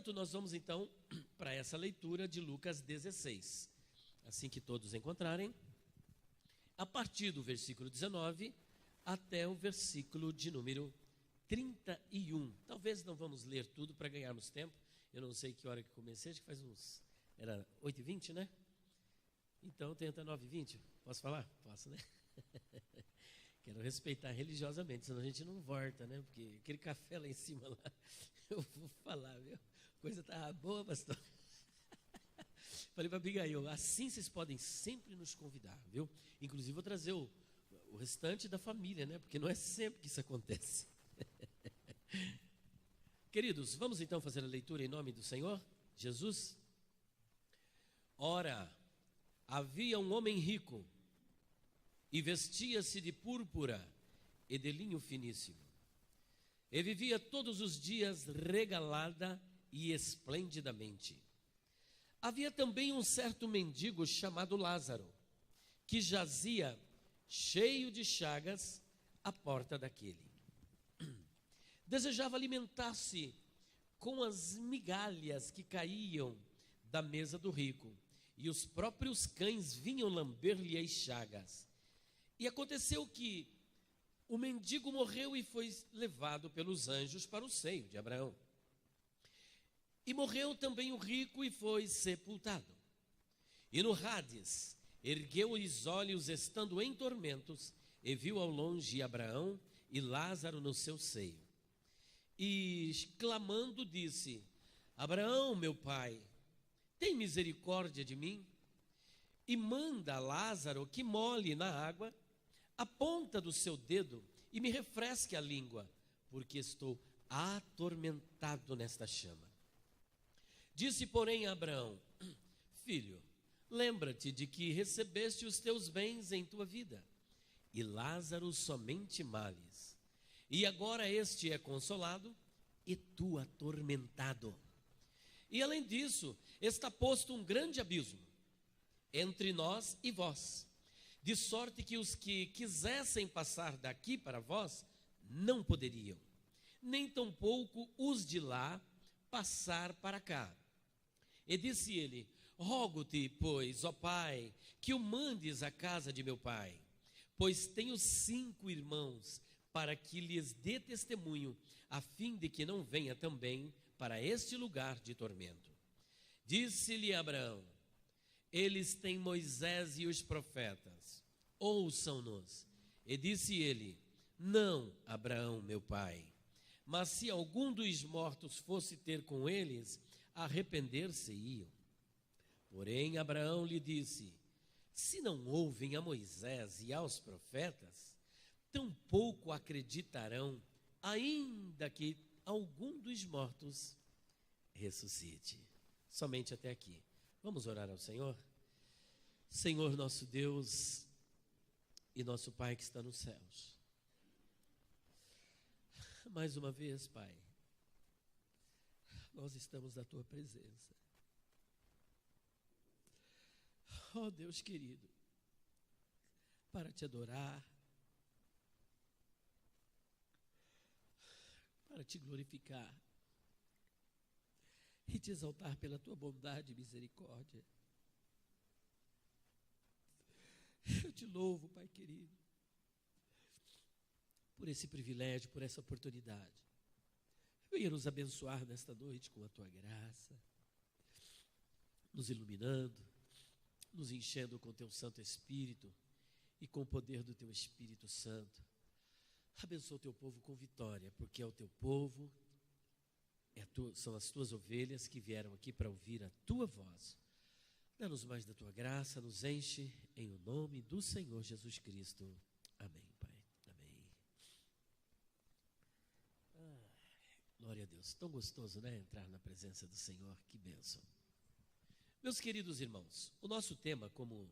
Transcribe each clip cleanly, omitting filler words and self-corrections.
Portanto, nós vamos então para essa leitura de Lucas 16. Assim que todos encontrarem, a partir do versículo 19 até o versículo de número 31. Talvez não vamos ler tudo para ganharmos tempo. Eu não sei que hora que comecei, acho que faz uns... Era 8h20, né? Então tem até 9h20. Posso falar? Posso, né? Quero respeitar religiosamente, senão a gente não volta, né? Porque aquele café lá em cima, lá, eu vou falar, viu? A coisa tá boa, pastor. Falei para Abigail, assim vocês podem sempre nos convidar, viu? Inclusive vou trazer o restante da família, né? Porque não é sempre que isso acontece. Queridos, vamos então fazer a leitura em nome do Senhor Jesus? Ora, havia um homem rico e vestia-se de púrpura e de linho finíssimo. E vivia todos os dias regalada e esplendidamente. Havia também um certo mendigo chamado Lázaro, que jazia cheio de chagas à porta daquele. Desejava alimentar-se com as migalhas que caíam da mesa do rico, e os próprios cães vinham lamber-lhe as chagas. E aconteceu que o mendigo morreu e foi levado pelos anjos para o seio de Abraão. E morreu também o rico e foi sepultado. E no Hades ergueu os olhos, estando em tormentos, e viu ao longe Abraão e Lázaro no seu seio. E clamando disse: Abraão, meu pai, tem misericórdia de mim, e manda a Lázaro que molhe na água a ponta do seu dedo e me refresque a língua, porque estou atormentado nesta chama. Disse, porém, Abraão: Filho, lembra-te de que recebeste os teus bens em tua vida, e Lázaro somente males. E agora este é consolado, e tu atormentado. E além disso, está posto um grande abismo entre nós e vós, de sorte que os que quisessem passar daqui para vós, não poderiam, nem tampouco os de lá passar para cá. E disse ele: Rogo-te, pois, ó pai, que o mandes à casa de meu pai, pois tenho 5 irmãos, para que lhes dê testemunho, a fim de que não venha também para este lugar de tormento. Disse-lhe Abraão: Eles têm Moisés e os profetas, ouçam-nos. E disse ele: Não, Abraão, meu pai, mas se algum dos mortos fosse ter com eles, arrepender-se-iam. Porém Abraão lhe disse: Se não ouvem a Moisés e aos profetas, tampouco acreditarão, ainda que algum dos mortos ressuscite. Somente até aqui. Vamos orar ao Senhor? Senhor nosso Deus e nosso Pai que está nos céus, mais uma vez, Pai, nós estamos na Tua presença. Oh Deus querido, para Te adorar, para Te glorificar e Te exaltar pela Tua bondade e misericórdia. Eu Te louvo, Pai querido, por esse privilégio, por essa oportunidade. Venha nos abençoar nesta noite com a Tua graça, nos iluminando, nos enchendo com Teu Santo Espírito e com o poder do Teu Espírito Santo. Abençoa o Teu povo com vitória, porque é o Teu povo, são as Tuas ovelhas que vieram aqui para ouvir a Tua voz. Dá-nos mais da Tua graça, nos enche em o nome do Senhor Jesus Cristo. Amém, Pai. Amém. Glória a Deus. Tão gostoso, né? Entrar na presença do Senhor. Que bênção. Meus queridos irmãos, o nosso tema, como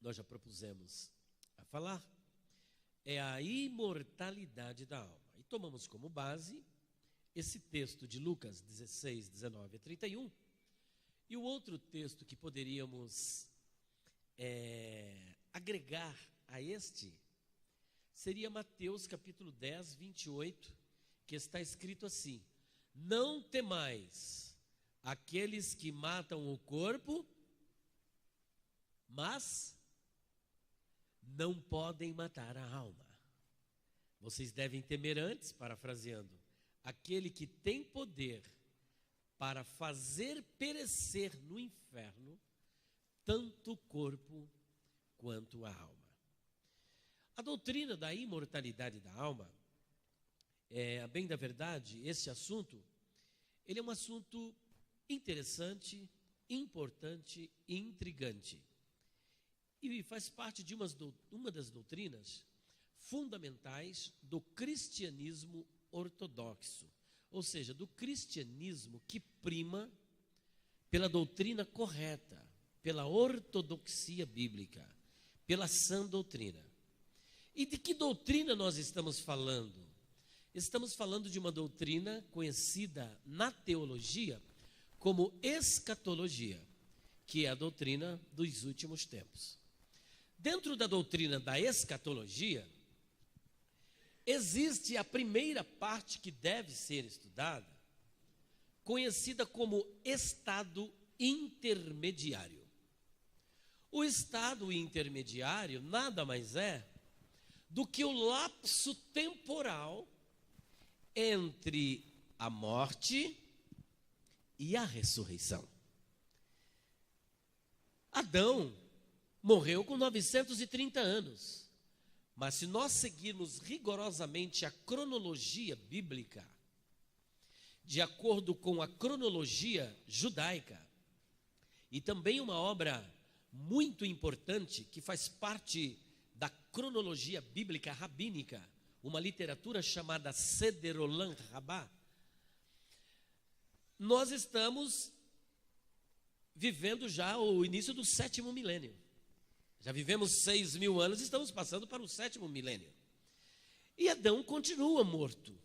nós já propusemos a falar, é a imortalidade da alma. E tomamos como base esse texto de Lucas 16, 19 a 31. E o outro texto que poderíamos agregar a este seria Mateus capítulo 10, 28, que está escrito assim: Não temais aqueles que matam o corpo, mas não podem matar a alma. Vocês devem temer antes, parafraseando, aquele que tem poder para fazer perecer no inferno tanto o corpo quanto a alma. A doutrina da imortalidade da alma, a bem da verdade, esse assunto, ele é um assunto interessante, importante e intrigante. E faz parte de uma das doutrinas fundamentais do cristianismo ortodoxo, ou seja, do cristianismo que prima pela doutrina correta, pela ortodoxia bíblica, pela sã doutrina. E de que doutrina nós estamos falando? Estamos falando de uma doutrina conhecida na teologia como escatologia, que é a doutrina dos últimos tempos. Dentro da doutrina da escatologia, existe a primeira parte que deve ser estudada, conhecida como estado intermediário. O estado intermediário nada mais é do que o lapso temporal entre a morte e a ressurreição. Adão morreu com 930 anos. Mas se nós seguirmos rigorosamente a cronologia bíblica, de acordo com a cronologia judaica, e também uma obra muito importante que faz parte da cronologia bíblica rabínica, uma literatura chamada Seder Olam Rabbah, nós estamos vivendo já o início do 7º milênio. Já vivemos 6.000 anos e estamos passando para o 7º milênio. E Adão continua morto.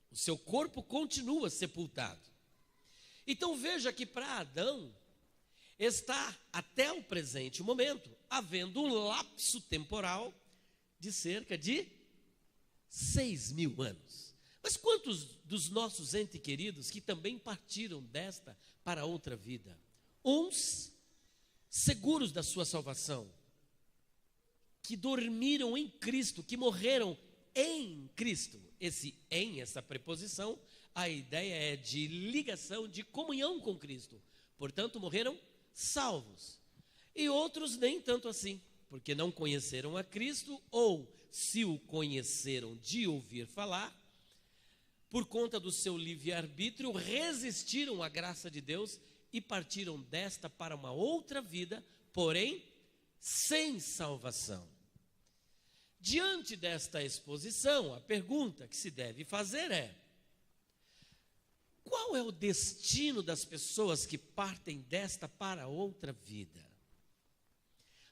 O seu corpo continua sepultado. Então veja que para Adão está até o presente momento havendo um lapso temporal de cerca de 6.000 anos. Mas quantos dos nossos entes queridos que também partiram desta para outra vida? Uns seguros da sua salvação, que dormiram em Cristo, que morreram em Cristo. Essa preposição, a ideia é de ligação, de comunhão com Cristo. Portanto, morreram salvos. E outros nem tanto assim, porque não conheceram a Cristo, ou se o conheceram de ouvir falar, por conta do seu livre-arbítrio, resistiram à graça de Deus e partiram desta para uma outra vida, porém, sem salvação. Diante desta exposição, a pergunta que se deve fazer é: qual é o destino das pessoas que partem desta para outra vida?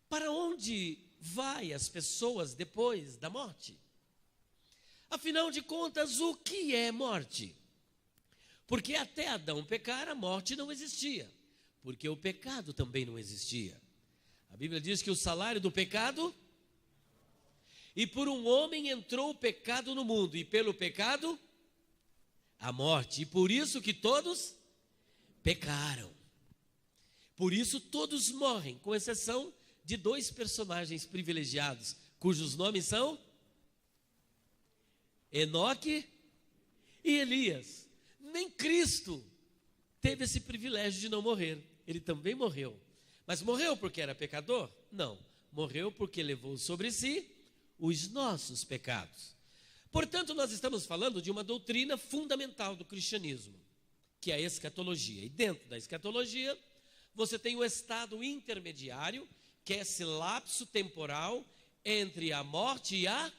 Para onde vai as pessoas depois da morte? Afinal de contas, o que é morte? Porque até Adão pecar, a morte não existia, porque o pecado também não existia. A Bíblia diz que o salário do pecado, e por um homem entrou o pecado no mundo, e pelo pecado, a morte. E por isso que todos pecaram. Por isso todos morrem, com exceção de 2 personagens privilegiados, cujos nomes são Enoque e Elias. Nem Cristo teve esse privilégio de não morrer. Ele também morreu. Mas morreu porque era pecador? Não. Morreu porque levou sobre si os nossos pecados. Portanto, nós estamos falando de uma doutrina fundamental do cristianismo, que é a escatologia. E dentro da escatologia, você tem o estado intermediário, que é esse lapso temporal entre a morte e a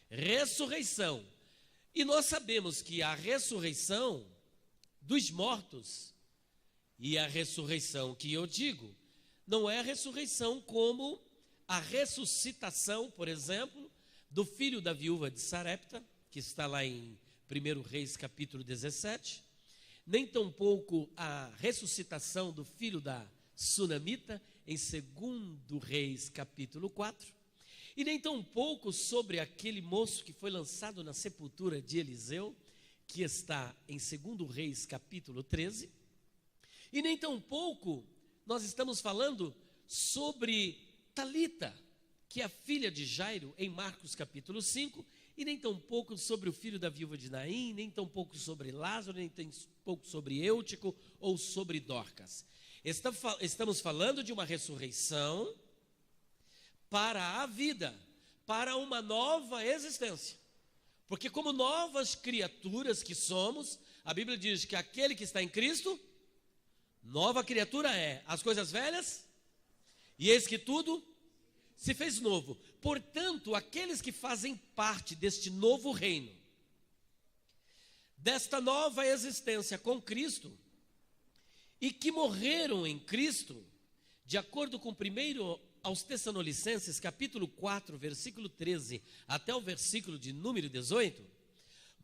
ressurreição. E nós sabemos que a ressurreição dos mortos, e a ressurreição que eu digo, não é a ressurreição como a ressuscitação, por exemplo, do filho da viúva de Sarepta, que está lá em 1 Reis capítulo 17, nem tampouco a ressuscitação do filho da Sunamita, em 2 Reis capítulo 4, e nem tampouco sobre aquele moço que foi lançado na sepultura de Eliseu, que está em 2 Reis, capítulo 13, e nem tampouco nós estamos falando sobre Talita, que é a filha de Jairo, em Marcos capítulo 5, e nem tampouco sobre o filho da viúva de Naim, nem tampouco sobre Lázaro, nem tampouco sobre Eutico ou sobre Dorcas. Estamos falando de uma ressurreição para a vida, para uma nova existência. Porque como novas criaturas que somos, a Bíblia diz que aquele que está em Cristo, nova criatura é. As coisas velhas, e eis que tudo se fez novo. Portanto, aqueles que fazem parte deste novo reino, desta nova existência com Cristo, e que morreram em Cristo, de acordo com 1 aos Tessalonicenses, capítulo 4, versículo 13, até o versículo de número 18,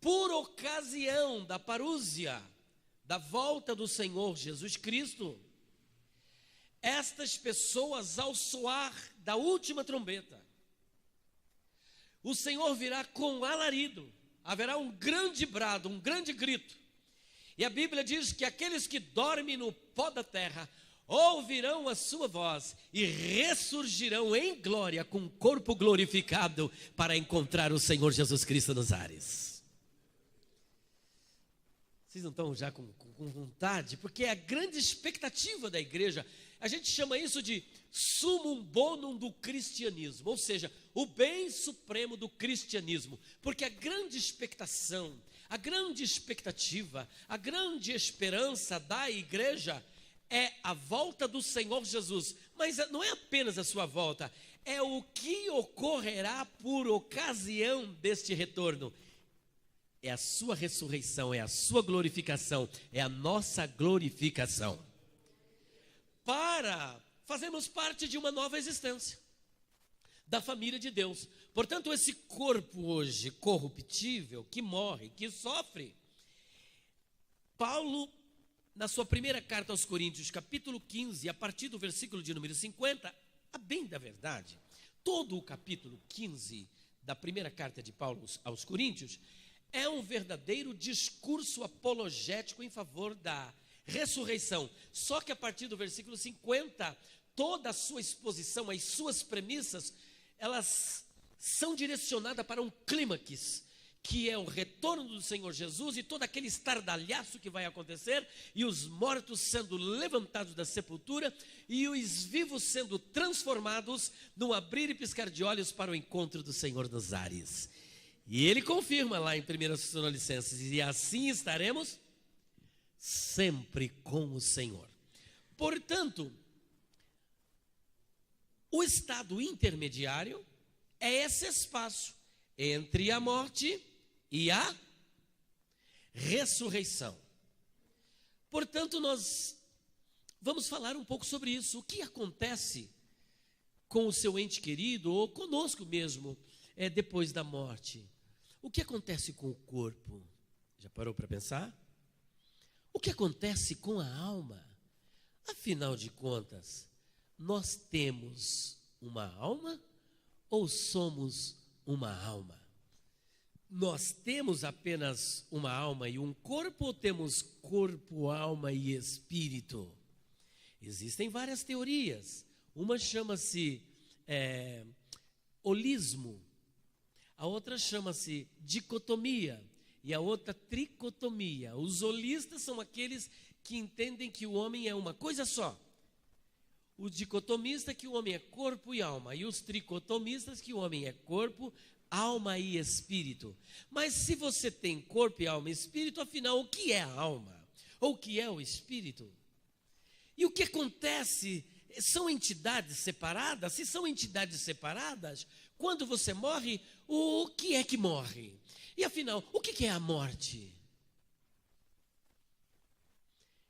por ocasião da parúzia, da volta do Senhor Jesus Cristo, estas pessoas, ao soar da última trombeta, o Senhor virá com alarido, haverá um grande brado, um grande grito, e a Bíblia diz que aqueles que dormem no pó da terra ouvirão a sua voz e ressurgirão em glória com o corpo glorificado para encontrar o Senhor Jesus Cristo nos ares. Vocês não estão já com vontade? Porque é a grande expectativa da igreja. A gente chama isso de sumum bonum do cristianismo, ou seja, o bem supremo do cristianismo. Porque a grande expectação, a grande expectativa, a grande esperança da igreja é a volta do Senhor Jesus. Mas não é apenas a sua volta, é o que ocorrerá por ocasião deste retorno. É a sua ressurreição, é a sua glorificação, é a nossa glorificação. Para fazermos parte de uma nova existência, da família de Deus. Portanto, esse corpo hoje corruptível, que morre, que sofre, Paulo, na sua primeira carta aos Coríntios, capítulo 15, a partir do versículo de número 50, a bem da verdade, todo o capítulo 15 da primeira carta de Paulo aos Coríntios é um verdadeiro discurso apologético em favor da ressurreição. Só que a partir do versículo 50, toda a sua exposição, as suas premissas, elas são direcionadas para um clímax, que é o retorno do Senhor Jesus e todo aquele estardalhaço que vai acontecer, e os mortos sendo levantados da sepultura, e os vivos sendo transformados num abrir e piscar de olhos para o encontro do Senhor nos ares. E ele confirma lá em 1 Tessalonicenses, e assim estaremos sempre com o Senhor. Portanto, o estado intermediário é esse espaço entre a morte e a ressurreição. Portanto, nós vamos falar um pouco sobre isso. O que acontece com o seu ente querido, ou conosco mesmo, depois da morte? O que acontece com o corpo? Já parou para pensar? O que acontece com a alma? Afinal de contas, nós temos uma alma ou somos uma alma? Nós temos apenas uma alma e um corpo, ou temos corpo, alma e espírito? Existem várias teorias. Uma chama-se holismo, a outra chama-se dicotomia e a outra tricotomia. Os holistas são aqueles que entendem que o homem é uma coisa só. O dicotomista que o homem é corpo e alma, e os tricotomistas que o homem é corpo, alma e espírito. Mas se você tem corpo e alma e espírito, afinal, o que é a alma? Ou o que é o espírito? E o que acontece? São entidades separadas? Se são entidades separadas, quando você morre, o que é que morre? E afinal, o que é a morte?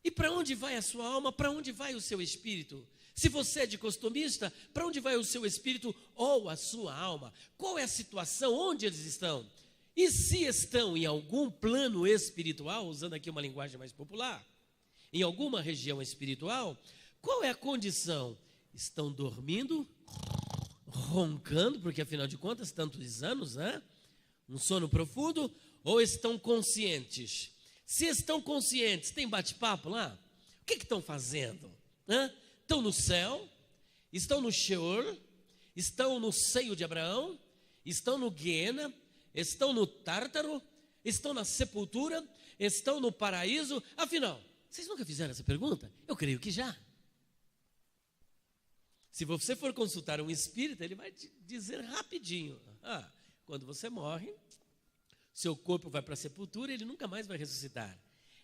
E para onde vai a sua alma? Para onde vai o seu espírito? Se você é dicotomista, para onde vai o seu espírito ou a sua alma? Qual é a situação? Onde eles estão? E se estão em algum plano espiritual, usando aqui uma linguagem mais popular, em alguma região espiritual, qual é a condição? Estão dormindo, roncando, porque afinal de contas, tantos anos, né? Um sono profundo, Ou estão conscientes? Se estão conscientes, tem bate-papo lá? O que estão fazendo? Estão no céu? Estão no Sheol? Estão no seio de Abraão? Estão no Guiena? Estão no Tártaro? Estão na sepultura? Estão no paraíso? Afinal, vocês nunca fizeram essa pergunta? Eu creio que já. Se você for consultar um espírita, ele vai te dizer rapidinho: quando você morre, seu corpo vai para a sepultura e ele nunca mais vai ressuscitar.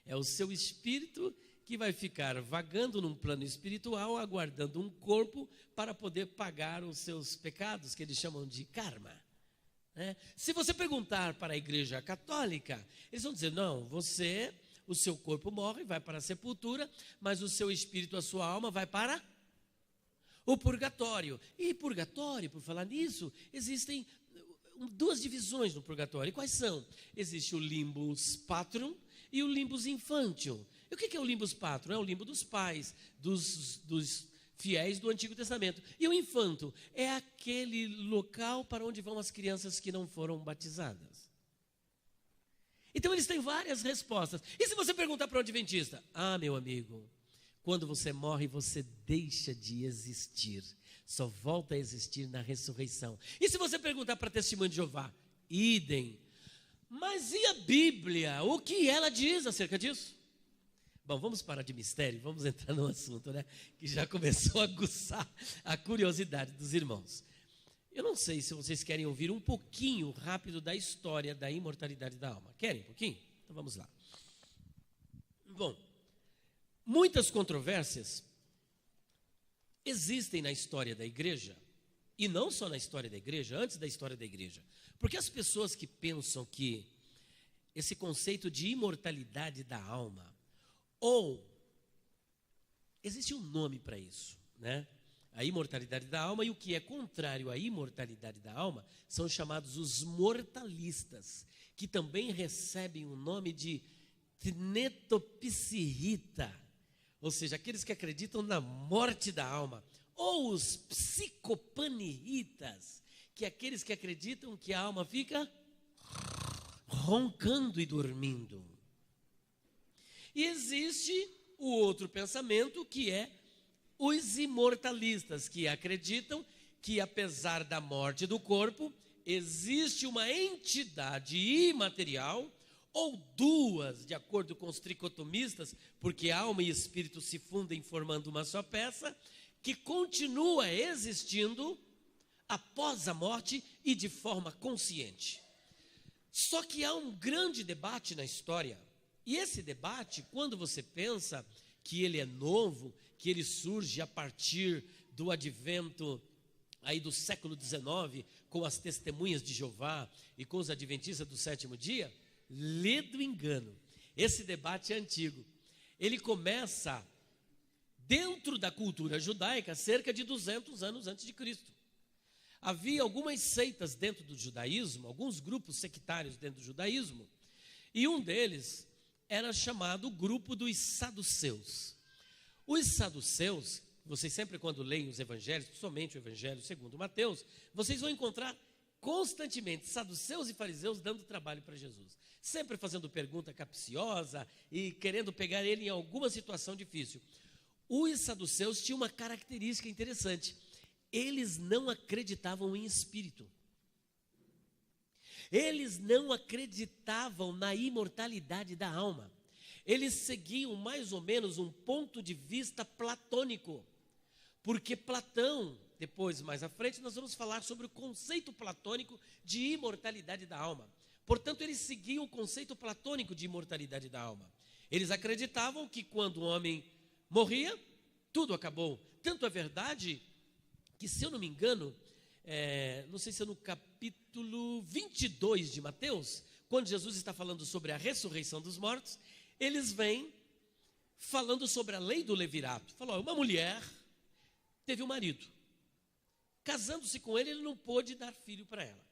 É o seu espírito que vai ficar vagando num plano espiritual, aguardando um corpo para poder pagar os seus pecados, que eles chamam de karma. Se você perguntar para a igreja católica, eles vão dizer: não, o seu corpo morre, vai para a sepultura, mas o seu espírito, a sua alma vai para o purgatório. E purgatório, por falar nisso, existem duas divisões no purgatório. E quais são? Existe o limbus patrum e o limbus infantium. E o que é o limbus patrum? É o limbo dos pais, dos fiéis do Antigo Testamento. E o infanto é aquele local para onde vão as crianças que não foram batizadas. Então eles têm várias respostas. E se você perguntar para o adventista: meu amigo, quando você morre, você deixa de existir. Só volta a existir na ressurreição. E se você perguntar para Testemunho de Jeová? Idem. Mas e a Bíblia? O que ela diz acerca disso? Bom, vamos parar de mistério, vamos entrar no assunto, que já começou a aguçar a curiosidade dos irmãos. Eu não sei se vocês querem ouvir um pouquinho rápido da história da imortalidade da alma. Querem um pouquinho? Então vamos lá. Bom, muitas controvérsias existem na história da igreja, e não só na história da igreja, antes da história da igreja. Porque as pessoas que pensam que esse conceito de imortalidade da alma, ou existe um nome para isso, a imortalidade da alma, e o que é contrário à imortalidade da alma são chamados os mortalistas, que também recebem o nome de tnetopsirrita, ou seja, aqueles que acreditam na morte da alma, ou os psicopaniritas, que é aqueles que acreditam que a alma fica roncando e dormindo. E existe o outro pensamento, que é os imortalistas, que acreditam que, apesar da morte do corpo, existe uma entidade imaterial, ou duas, de acordo com os tricotomistas, porque alma e espírito se fundem formando uma só peça, que continua existindo após a morte e de forma consciente. Só que há um grande debate na história. E esse debate, quando você pensa que ele é novo, que ele surge a partir do advento aí do século XIX, com as testemunhas de Jeová e com os adventistas do sétimo dia, lê do engano. Esse debate é antigo. Ele começa dentro da cultura judaica cerca de 200 anos antes de Cristo. Havia algumas seitas dentro do judaísmo, alguns grupos sectários dentro do judaísmo, e um deles era chamado o grupo dos saduceus. Os saduceus, vocês sempre quando leem os evangelhos, principalmente o evangelho segundo Mateus, vocês vão encontrar constantemente saduceus e fariseus dando trabalho para Jesus, sempre fazendo pergunta capciosa e querendo pegar ele em alguma situação difícil. Os saduceus tinham uma característica interessante: eles não acreditavam em espírito. Eles não acreditavam na imortalidade da alma. Eles seguiam mais ou menos um ponto de vista platônico. Porque Platão, depois mais à frente, nós vamos falar sobre o conceito platônico de imortalidade da alma. Portanto, eles seguiam o conceito platônico de imortalidade da alma. Eles acreditavam que quando o homem morria, tudo acabou. Tanto é verdade que, se eu não me engano, não sei se é no capítulo 22 de Mateus, quando Jesus está falando sobre a ressurreição dos mortos, eles vêm falando sobre a lei do levirato. Falou: uma mulher teve um marido, casando-se com ele, ele não pôde dar filho para ela.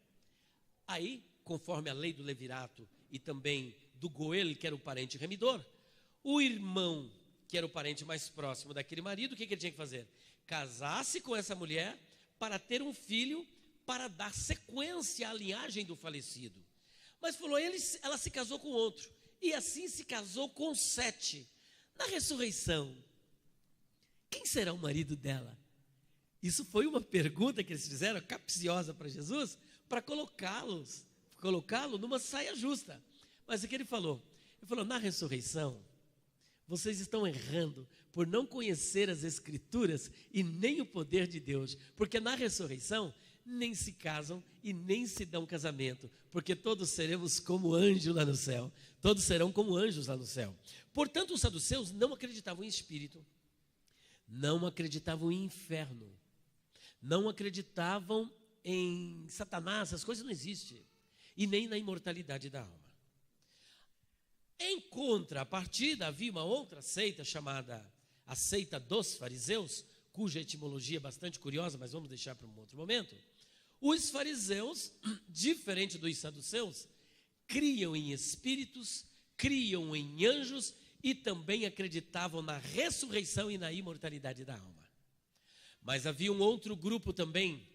Aí, conforme a lei do levirato e também do Goel, que era o parente remidor, o irmão, que era o parente mais próximo daquele marido, o que ele tinha que fazer? Casar-se com essa mulher para ter um filho, para dar sequência à linhagem do falecido. Mas falou, ela se casou com outro. E assim se casou com 7. Na ressurreição, quem será o marido dela? Isso foi uma pergunta que eles fizeram, capciosa para Jesus, para colocá-lo numa saia justa. Mas o que ele falou? Ele falou, na ressurreição, vocês estão errando por não conhecer as Escrituras e nem o poder de Deus. Porque na ressurreição, nem se casam e nem se dão casamento, porque todos seremos como anjos lá no céu. Todos serão como anjos lá no céu. Portanto, os saduceus não acreditavam em espírito, não acreditavam em inferno, não acreditavam em Satanás, essas coisas não existem, e nem na imortalidade da alma. Em contrapartida, havia uma outra seita chamada a seita dos fariseus, cuja etimologia é bastante curiosa, mas vamos deixar para um outro momento. Os fariseus, diferente dos saduceus, criam em espíritos, criam em anjos e também acreditavam na ressurreição e na imortalidade da alma. Mas havia um outro grupo também,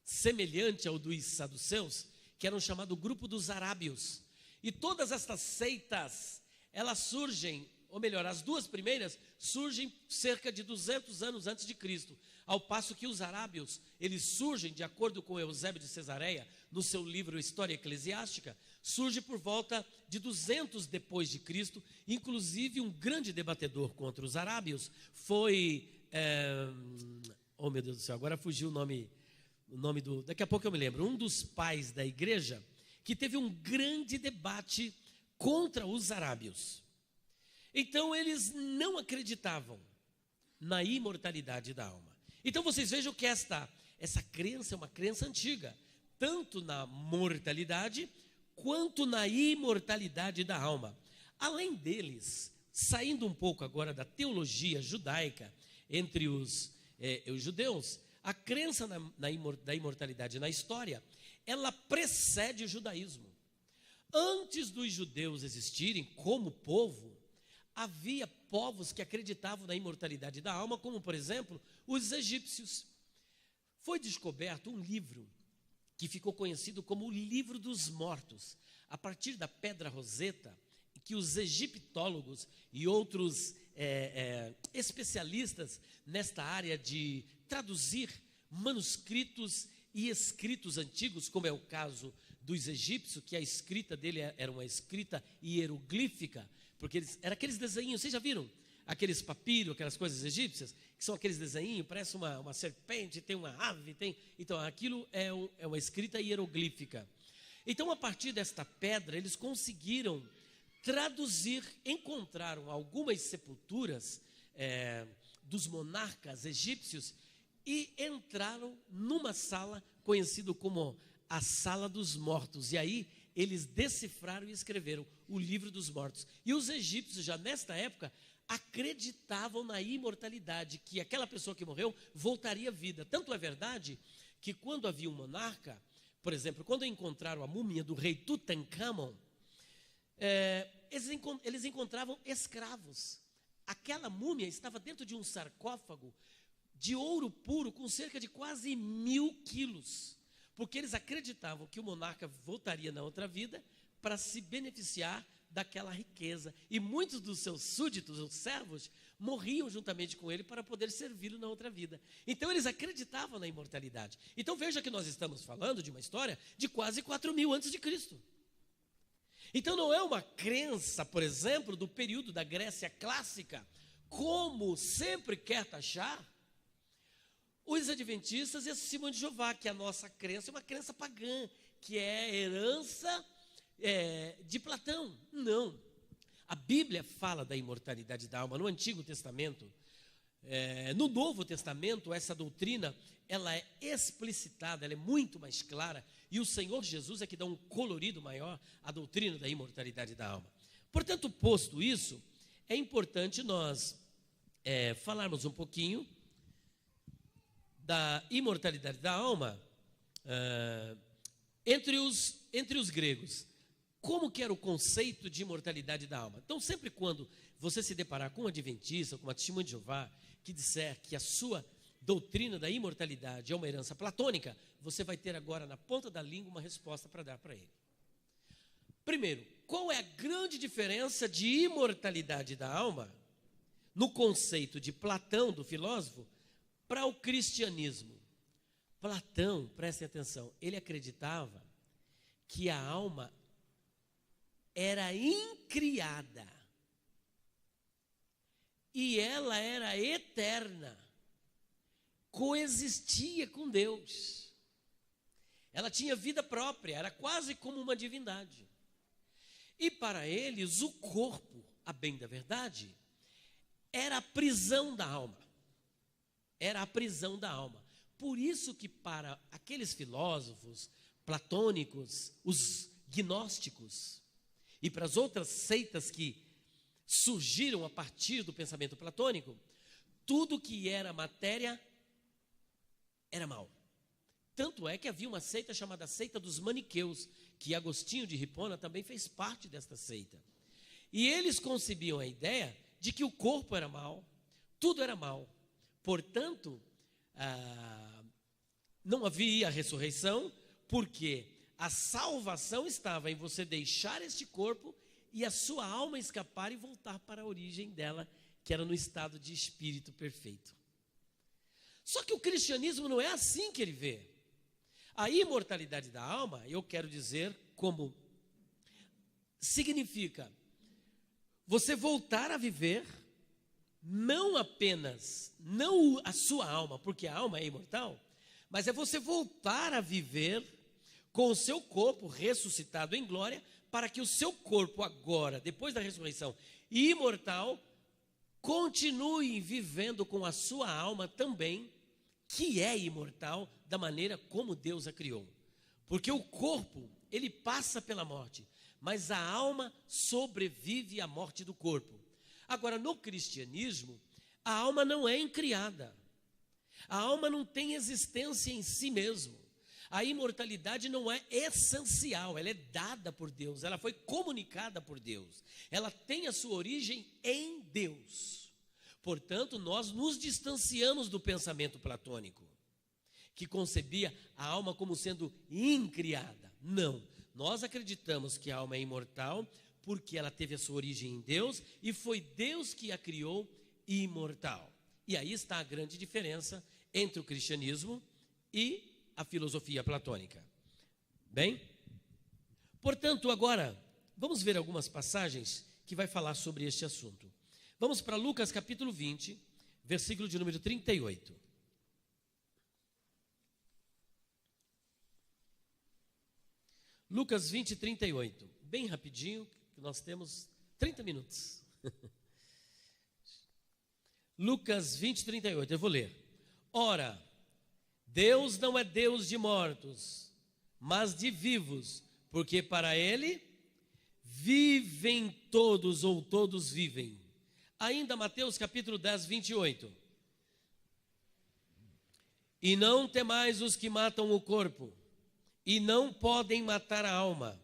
semelhante ao dos saduceus, que era um chamado grupo dos arábios. E todas estas seitas, elas surgem, ou melhor, as duas primeiras surgem cerca de 200 anos antes de Cristo, ao passo que os arábios, eles surgem, de acordo com Eusébio de Cesareia, no seu livro História Eclesiástica, surge por volta de 200 depois de Cristo. Inclusive um grande debatedor contra os arábios foi, oh meu Deus do céu, agora fugiu o nome daqui a pouco eu me lembro, um dos pais da igreja, que teve um grande debate contra os arábios. Então eles não acreditavam na imortalidade da alma. Então vocês vejam que essa crença é uma crença antiga, tanto na mortalidade quanto na imortalidade da alma. Além deles, saindo um pouco agora da teologia judaica entre os judeus, a crença da imortalidade na história, ela precede o judaísmo. Antes dos judeus existirem como povo, havia povos que acreditavam na imortalidade da alma, como por exemplo, os egípcios. Foi descoberto um livro que ficou conhecido como o Livro dos Mortos, a partir da Pedra Roseta, que os egiptólogos e outros especialistas nesta área de traduzir manuscritos e escritos antigos, como é o caso dos egípcios, que a escrita dele era uma escrita hieroglífica, porque era aqueles desenhos, vocês já viram? Aqueles papiros, aquelas coisas egípcias, que são aqueles desenhos, parece uma serpente, tem uma ave, então aquilo é uma escrita hieroglífica. Então, a partir desta pedra, eles conseguiram traduzir, encontraram algumas sepulturas dos monarcas egípcios e entraram numa sala conhecida como a Sala dos Mortos. E aí eles decifraram e escreveram o Livro dos Mortos. E os egípcios, já nesta época, acreditavam na imortalidade, que aquela pessoa que morreu voltaria à vida. Tanto é verdade que quando havia um monarca, por exemplo, quando encontraram a múmia do rei Tutankhamon, eles encontravam escravos. Aquela múmia estava dentro de um sarcófago de ouro puro com cerca de quase 1000 quilos, porque eles acreditavam que o monarca voltaria na outra vida para se beneficiar daquela riqueza, e muitos dos seus súditos, os servos, morriam juntamente com ele para poder servi-lo na outra vida. Então eles acreditavam na imortalidade. Então veja que nós estamos falando de uma história de quase 4000 antes de Cristo. Então não é uma crença, por exemplo, do período da Grécia clássica, como sempre quer taxar os adventistas e a Testemunha de Jeová, que a nossa crença é uma crença pagã, que é herança de Platão. Não. A Bíblia fala da imortalidade da alma no Antigo Testamento. No Novo Testamento, essa doutrina, ela é explicitada, ela é muito mais clara, e o Senhor Jesus é que dá um colorido maior à doutrina da imortalidade da alma. Portanto, posto isso, é importante nós falarmos um pouquinho da imortalidade da alma entre os gregos. Como que era o conceito de imortalidade da alma? Então, sempre quando você se deparar com um adventista, com uma Testemunha de Jeová, que disser que a sua doutrina da imortalidade é uma herança platônica, você vai ter agora na ponta da língua uma resposta para dar para ele. Primeiro, qual é a grande diferença de imortalidade da alma, no conceito de Platão, do filósofo, para o cristianismo? Platão, prestem atenção, ele acreditava que a alma era incriada e ela era eterna, coexistia com Deus. Ela tinha vida própria, era quase como uma divindade. E para eles, o corpo, a bem da verdade, era a prisão da alma. Era a prisão da alma. Por isso que para aqueles filósofos platônicos, os gnósticos, e para as outras seitas que surgiram a partir do pensamento platônico, tudo que era matéria era mal. Tanto é que havia uma seita chamada seita dos maniqueus, que Agostinho de Hipona também fez parte desta seita. E eles concebiam a ideia de que o corpo era mal, tudo era mal. Portanto, não havia ressurreição, porque a salvação estava em você deixar este corpo e a sua alma escapar e voltar para a origem dela, que era no estado de espírito perfeito. Só que o cristianismo não é assim que ele vê. A imortalidade da alma, eu quero dizer como significa você voltar a viver, não apenas, não a sua alma, porque a alma é imortal, mas é você voltar a viver com o seu corpo ressuscitado em glória, para que o seu corpo agora, depois da ressurreição, imortal, continue vivendo com a sua alma também, que é imortal, da maneira como Deus a criou. Porque o corpo, ele passa pela morte, mas a alma sobrevive à morte do corpo. Agora, no cristianismo, a alma não é incriada. A alma não tem existência em si mesmo. A imortalidade não é essencial, ela é dada por Deus, ela foi comunicada por Deus. Ela tem a sua origem em Deus. Portanto, nós nos distanciamos do pensamento platônico, que concebia a alma como sendo incriada. Não, nós acreditamos que a alma é imortal, porque ela teve a sua origem em Deus, e foi Deus que a criou imortal. E aí está a grande diferença entre o cristianismo e a filosofia platônica. Bem? Portanto, agora, vamos ver algumas passagens que vai falar sobre este assunto. Vamos para Lucas capítulo 20, versículo de número 38. Lucas 20, 38. Bem rapidinho, que nós temos 30 minutos. Lucas 20, 38, eu vou ler. Ora, Deus não é Deus de mortos, mas de vivos, porque para Ele vivem todos, ou todos vivem. Ainda Mateus capítulo 10, 28. E não temais os que matam o corpo, e não podem matar a alma.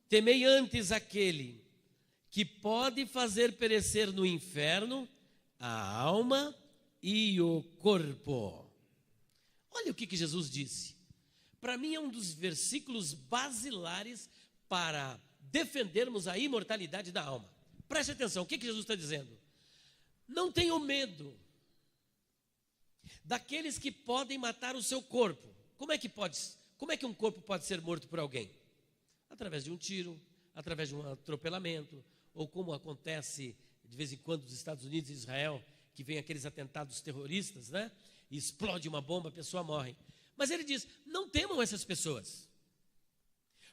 Temei antes aquele que pode fazer perecer no inferno a alma e o corpo. Olha o que Jesus disse. Para mim é um dos versículos basilares para defendermos a imortalidade da alma. Preste atenção, o que Jesus está dizendo? Não tenham medo daqueles que podem matar o seu corpo. Como é que um corpo pode ser morto por alguém? Através de um tiro, através de um atropelamento, ou como acontece de vez em quando nos Estados Unidos e Israel, que vem aqueles atentados terroristas, né? E explode uma bomba, a pessoa morre. Mas ele diz, não temam essas pessoas.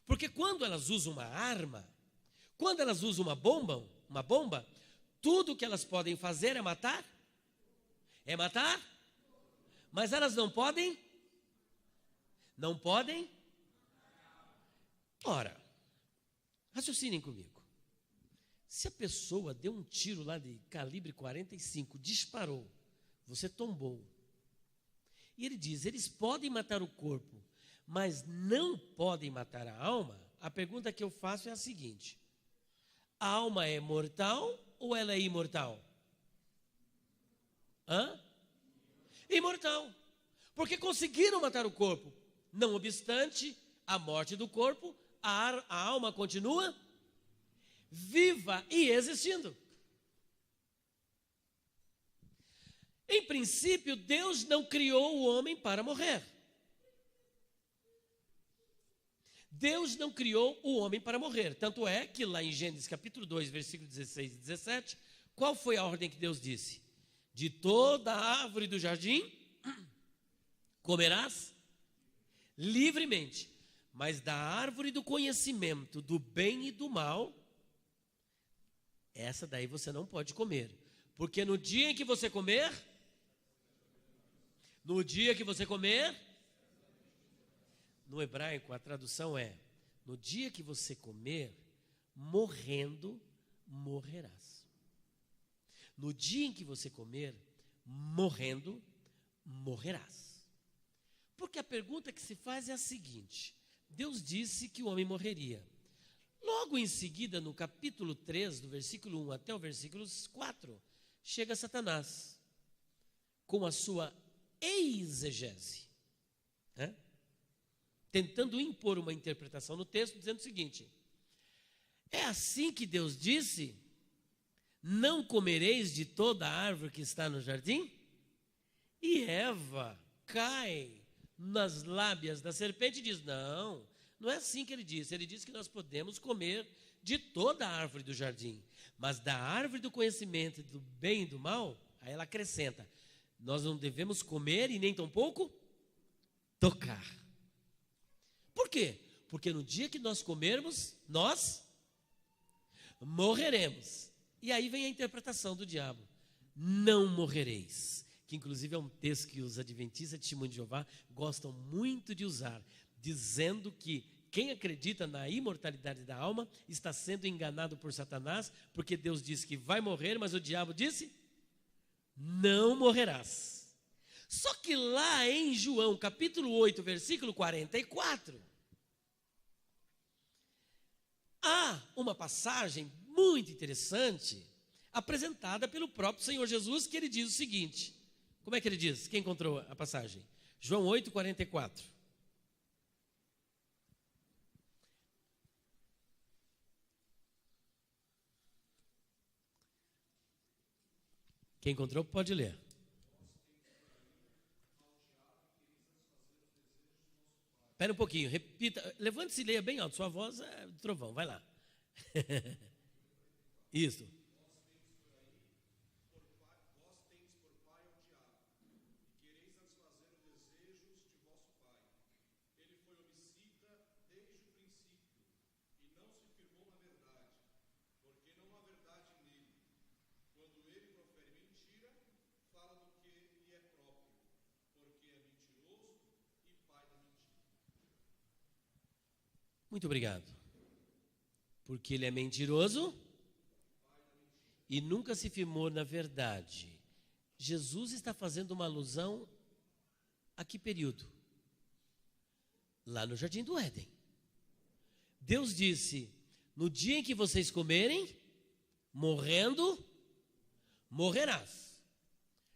Porque quando elas usam uma arma, quando elas usam uma bomba, tudo que elas podem fazer é matar? É matar? Mas elas não podem? Não podem? Ora, raciocinem comigo. Se a pessoa deu um tiro lá de calibre 45, disparou, você tombou. E ele diz, eles podem matar o corpo, mas não podem matar a alma. A pergunta que eu faço é a seguinte: a alma é mortal ou ela é imortal? Imortal. Porque conseguiram matar o corpo. Não obstante a morte do corpo, a a alma continua viva e existindo. Em princípio, Deus não criou o homem para morrer. Deus não criou o homem para morrer. Tanto é que lá em Gênesis capítulo 2, versículos 16 e 17, qual foi a ordem que Deus disse? De toda a árvore do jardim comerás livremente, mas da árvore do conhecimento do bem e do mal, essa daí você não pode comer. Porque no dia que você comer, no hebraico a tradução é: no dia que você comer, morrendo, morrerás. No dia em que você comer, morrendo, morrerás. Porque a pergunta que se faz é a seguinte: Deus disse que o homem morreria. Logo em seguida, no capítulo 3, do versículo 1 até o versículo 4, chega Satanás com a sua exegese, tentando impor uma interpretação no texto, dizendo o seguinte: é assim que Deus disse: não comereis de toda a árvore que está no jardim? E Eva cai nas lábias da serpente e diz: não, não é assim que ele disse. Ele disse que nós podemos comer de toda a árvore do jardim, mas da árvore do conhecimento do bem e do mal, aí ela acrescenta: nós não devemos comer e nem tampouco tocar. Por quê? Porque no dia que nós comermos, nós morreremos. E aí vem a interpretação do diabo: não morrereis, que inclusive é um texto que os adventistas de Testemunho de Jeová gostam muito de usar, dizendo que quem acredita na imortalidade da alma está sendo enganado por Satanás, porque Deus disse que vai morrer, mas o diabo disse: não morrerás. Só que lá em João capítulo 8, versículo 44, há uma passagem muito interessante apresentada pelo próprio Senhor Jesus, que ele diz o seguinte: como é que ele diz? Quem encontrou a passagem? João 8, 44. Quem encontrou pode ler. Espera um pouquinho, repita, levante-se e leia bem alto, sua voz é do trovão, vai lá. Isso. Muito obrigado. Porque ele é mentiroso e nunca se firmou na verdade. Jesus está fazendo uma alusão a que período? Lá no Jardim do Éden. Deus disse: no dia em que vocês comerem, morrendo, morrerás.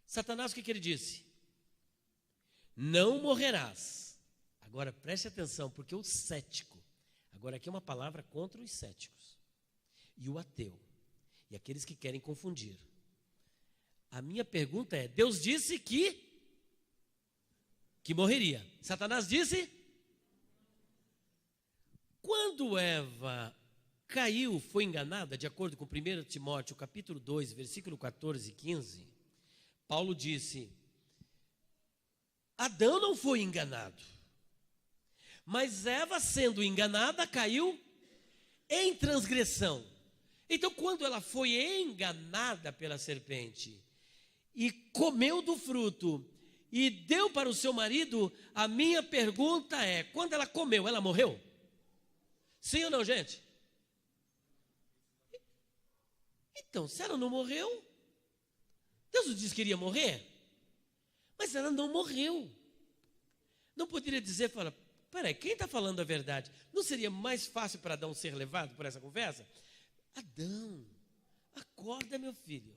Satanás, o que ele disse? Não morrerás. Agora preste atenção, porque o cético, agora aqui é uma palavra contra os céticos e o ateu e aqueles que querem confundir. A minha pergunta é: Deus disse que morreria. Satanás disse? Quando Eva caiu, foi enganada, de acordo com 1 Timóteo capítulo 2, versículo 14 e 15, Paulo disse: Adão não foi enganado, mas Eva, sendo enganada, caiu em transgressão. Então, quando ela foi enganada pela serpente e comeu do fruto e deu para o seu marido, a minha pergunta é: quando ela comeu, ela morreu? Sim ou não, gente? Então, se ela não morreu, Deus não disse que iria morrer, mas ela não morreu. Não poderia dizer, fala, peraí, quem está falando a verdade? Não seria mais fácil para Adão ser levado por essa conversa? Adão, acorda, meu filho.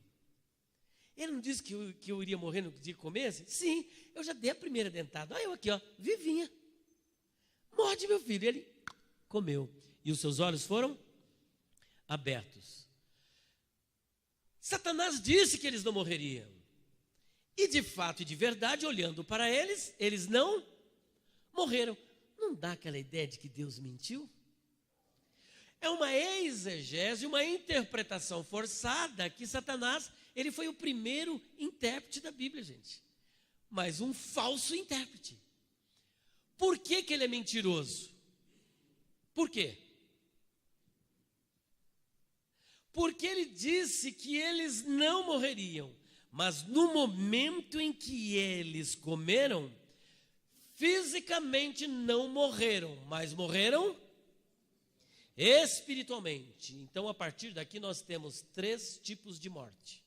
Ele não disse que eu iria morrer no dia que comesse? Sim, eu já dei a primeira dentada. Olha eu aqui, ó, vivinha. Morde, meu filho. Ele comeu. e os seus olhos foram abertos. Satanás disse que eles não morreriam. E de fato e de verdade, olhando para eles, eles não morreram. Não dá aquela ideia de que Deus mentiu? É uma exegese, uma interpretação forçada que Satanás, ele foi o primeiro intérprete da Bíblia, gente. Mas um falso intérprete. Por que que ele é mentiroso? Por quê? Porque ele disse que eles não morreriam, mas no momento em que eles comeram, fisicamente não morreram, mas morreram espiritualmente. Então, a partir daqui, nós temos 3 tipos de morte.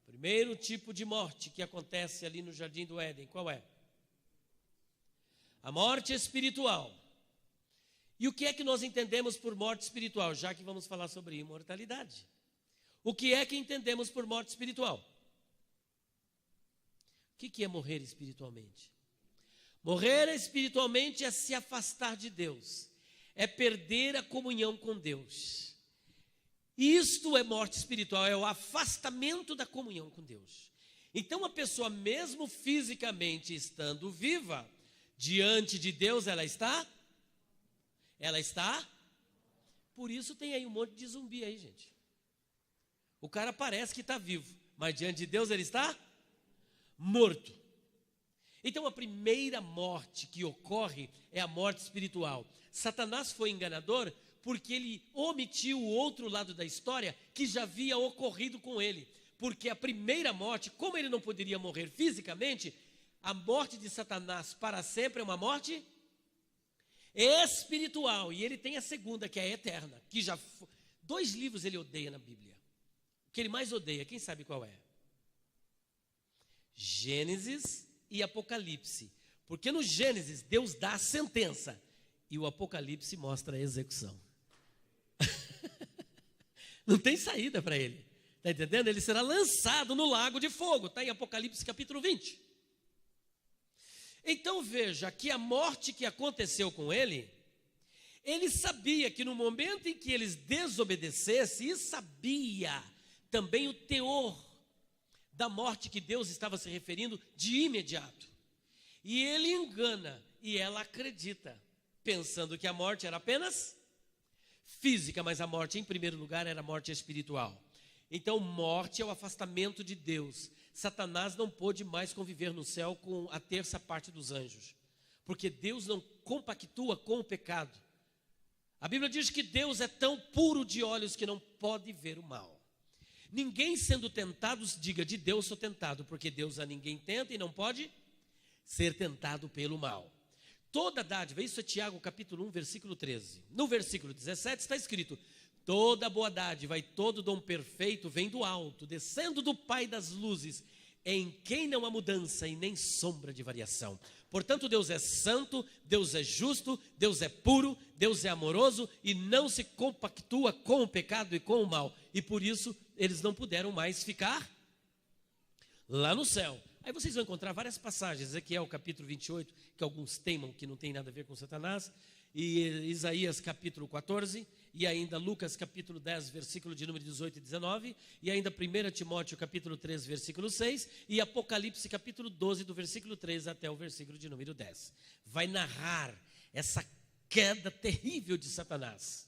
Primeiro tipo de morte que acontece ali no Jardim do Éden, qual é? A morte espiritual. E o que é que nós entendemos por morte espiritual? Já que vamos falar sobre imortalidade. O que é que entendemos por morte espiritual? O que é morrer espiritualmente? Morrer espiritualmente é se afastar de Deus. É perder a comunhão com Deus. Isto é morte espiritual, é o afastamento da comunhão com Deus. Então a pessoa, mesmo fisicamente estando viva, diante de Deus ela está? Por isso tem aí um monte de zumbi aí, gente. O cara parece que está vivo, mas diante de Deus ele está morto. Então a primeira morte que ocorre é a morte espiritual. Satanás foi enganador porque ele omitiu o outro lado da história que já havia ocorrido com ele. Porque a primeira morte, como ele não poderia morrer fisicamente, a morte de Satanás para sempre é uma morte espiritual. E ele tem a segunda, que é a eterna. Que já 2 livros ele odeia na Bíblia. O que ele mais odeia, quem sabe qual é? Gênesis e Apocalipse. Porque no Gênesis Deus dá a sentença e o Apocalipse mostra a execução. Não tem saída para ele. Está entendendo? Ele será lançado no lago de fogo. Está em Apocalipse capítulo 20. Então veja que a morte que aconteceu com ele, ele sabia que no momento em que eles desobedecessem, e sabia também o teor da morte que Deus estava se referindo de imediato. E ele engana e ela acredita, pensando que a morte era apenas física, mas a morte em primeiro lugar era a morte espiritual. Então morte é o afastamento de Deus. Satanás não pôde mais conviver no céu com a terça parte dos anjos, porque Deus não compactua com o pecado. A Bíblia diz que Deus é tão puro de olhos que não pode ver o mal. Ninguém sendo tentado diga: de Deus sou tentado, porque Deus a ninguém tenta e não pode ser tentado pelo mal. Toda dádiva, isso é Tiago capítulo 1, versículo 13. No versículo 17 está escrito: toda boa dádiva e todo dom perfeito vem do alto, descendo do Pai das luzes, em quem não há mudança e nem sombra de variação. Portanto, Deus é santo, Deus é justo, Deus é puro, Deus é amoroso e não se compactua com o pecado e com o mal. E por isso eles não puderam mais ficar lá no céu. Aí vocês vão encontrar várias passagens, Ezequiel capítulo 28, que alguns teimam que não tem nada a ver com Satanás, e Isaías capítulo 14, e ainda Lucas capítulo 10, versículo de número 18 e 19, e ainda 1 Timóteo capítulo 3, versículo 6, e Apocalipse capítulo 12, do versículo 3 até o versículo de número 10. Vai narrar essa queda terrível de Satanás.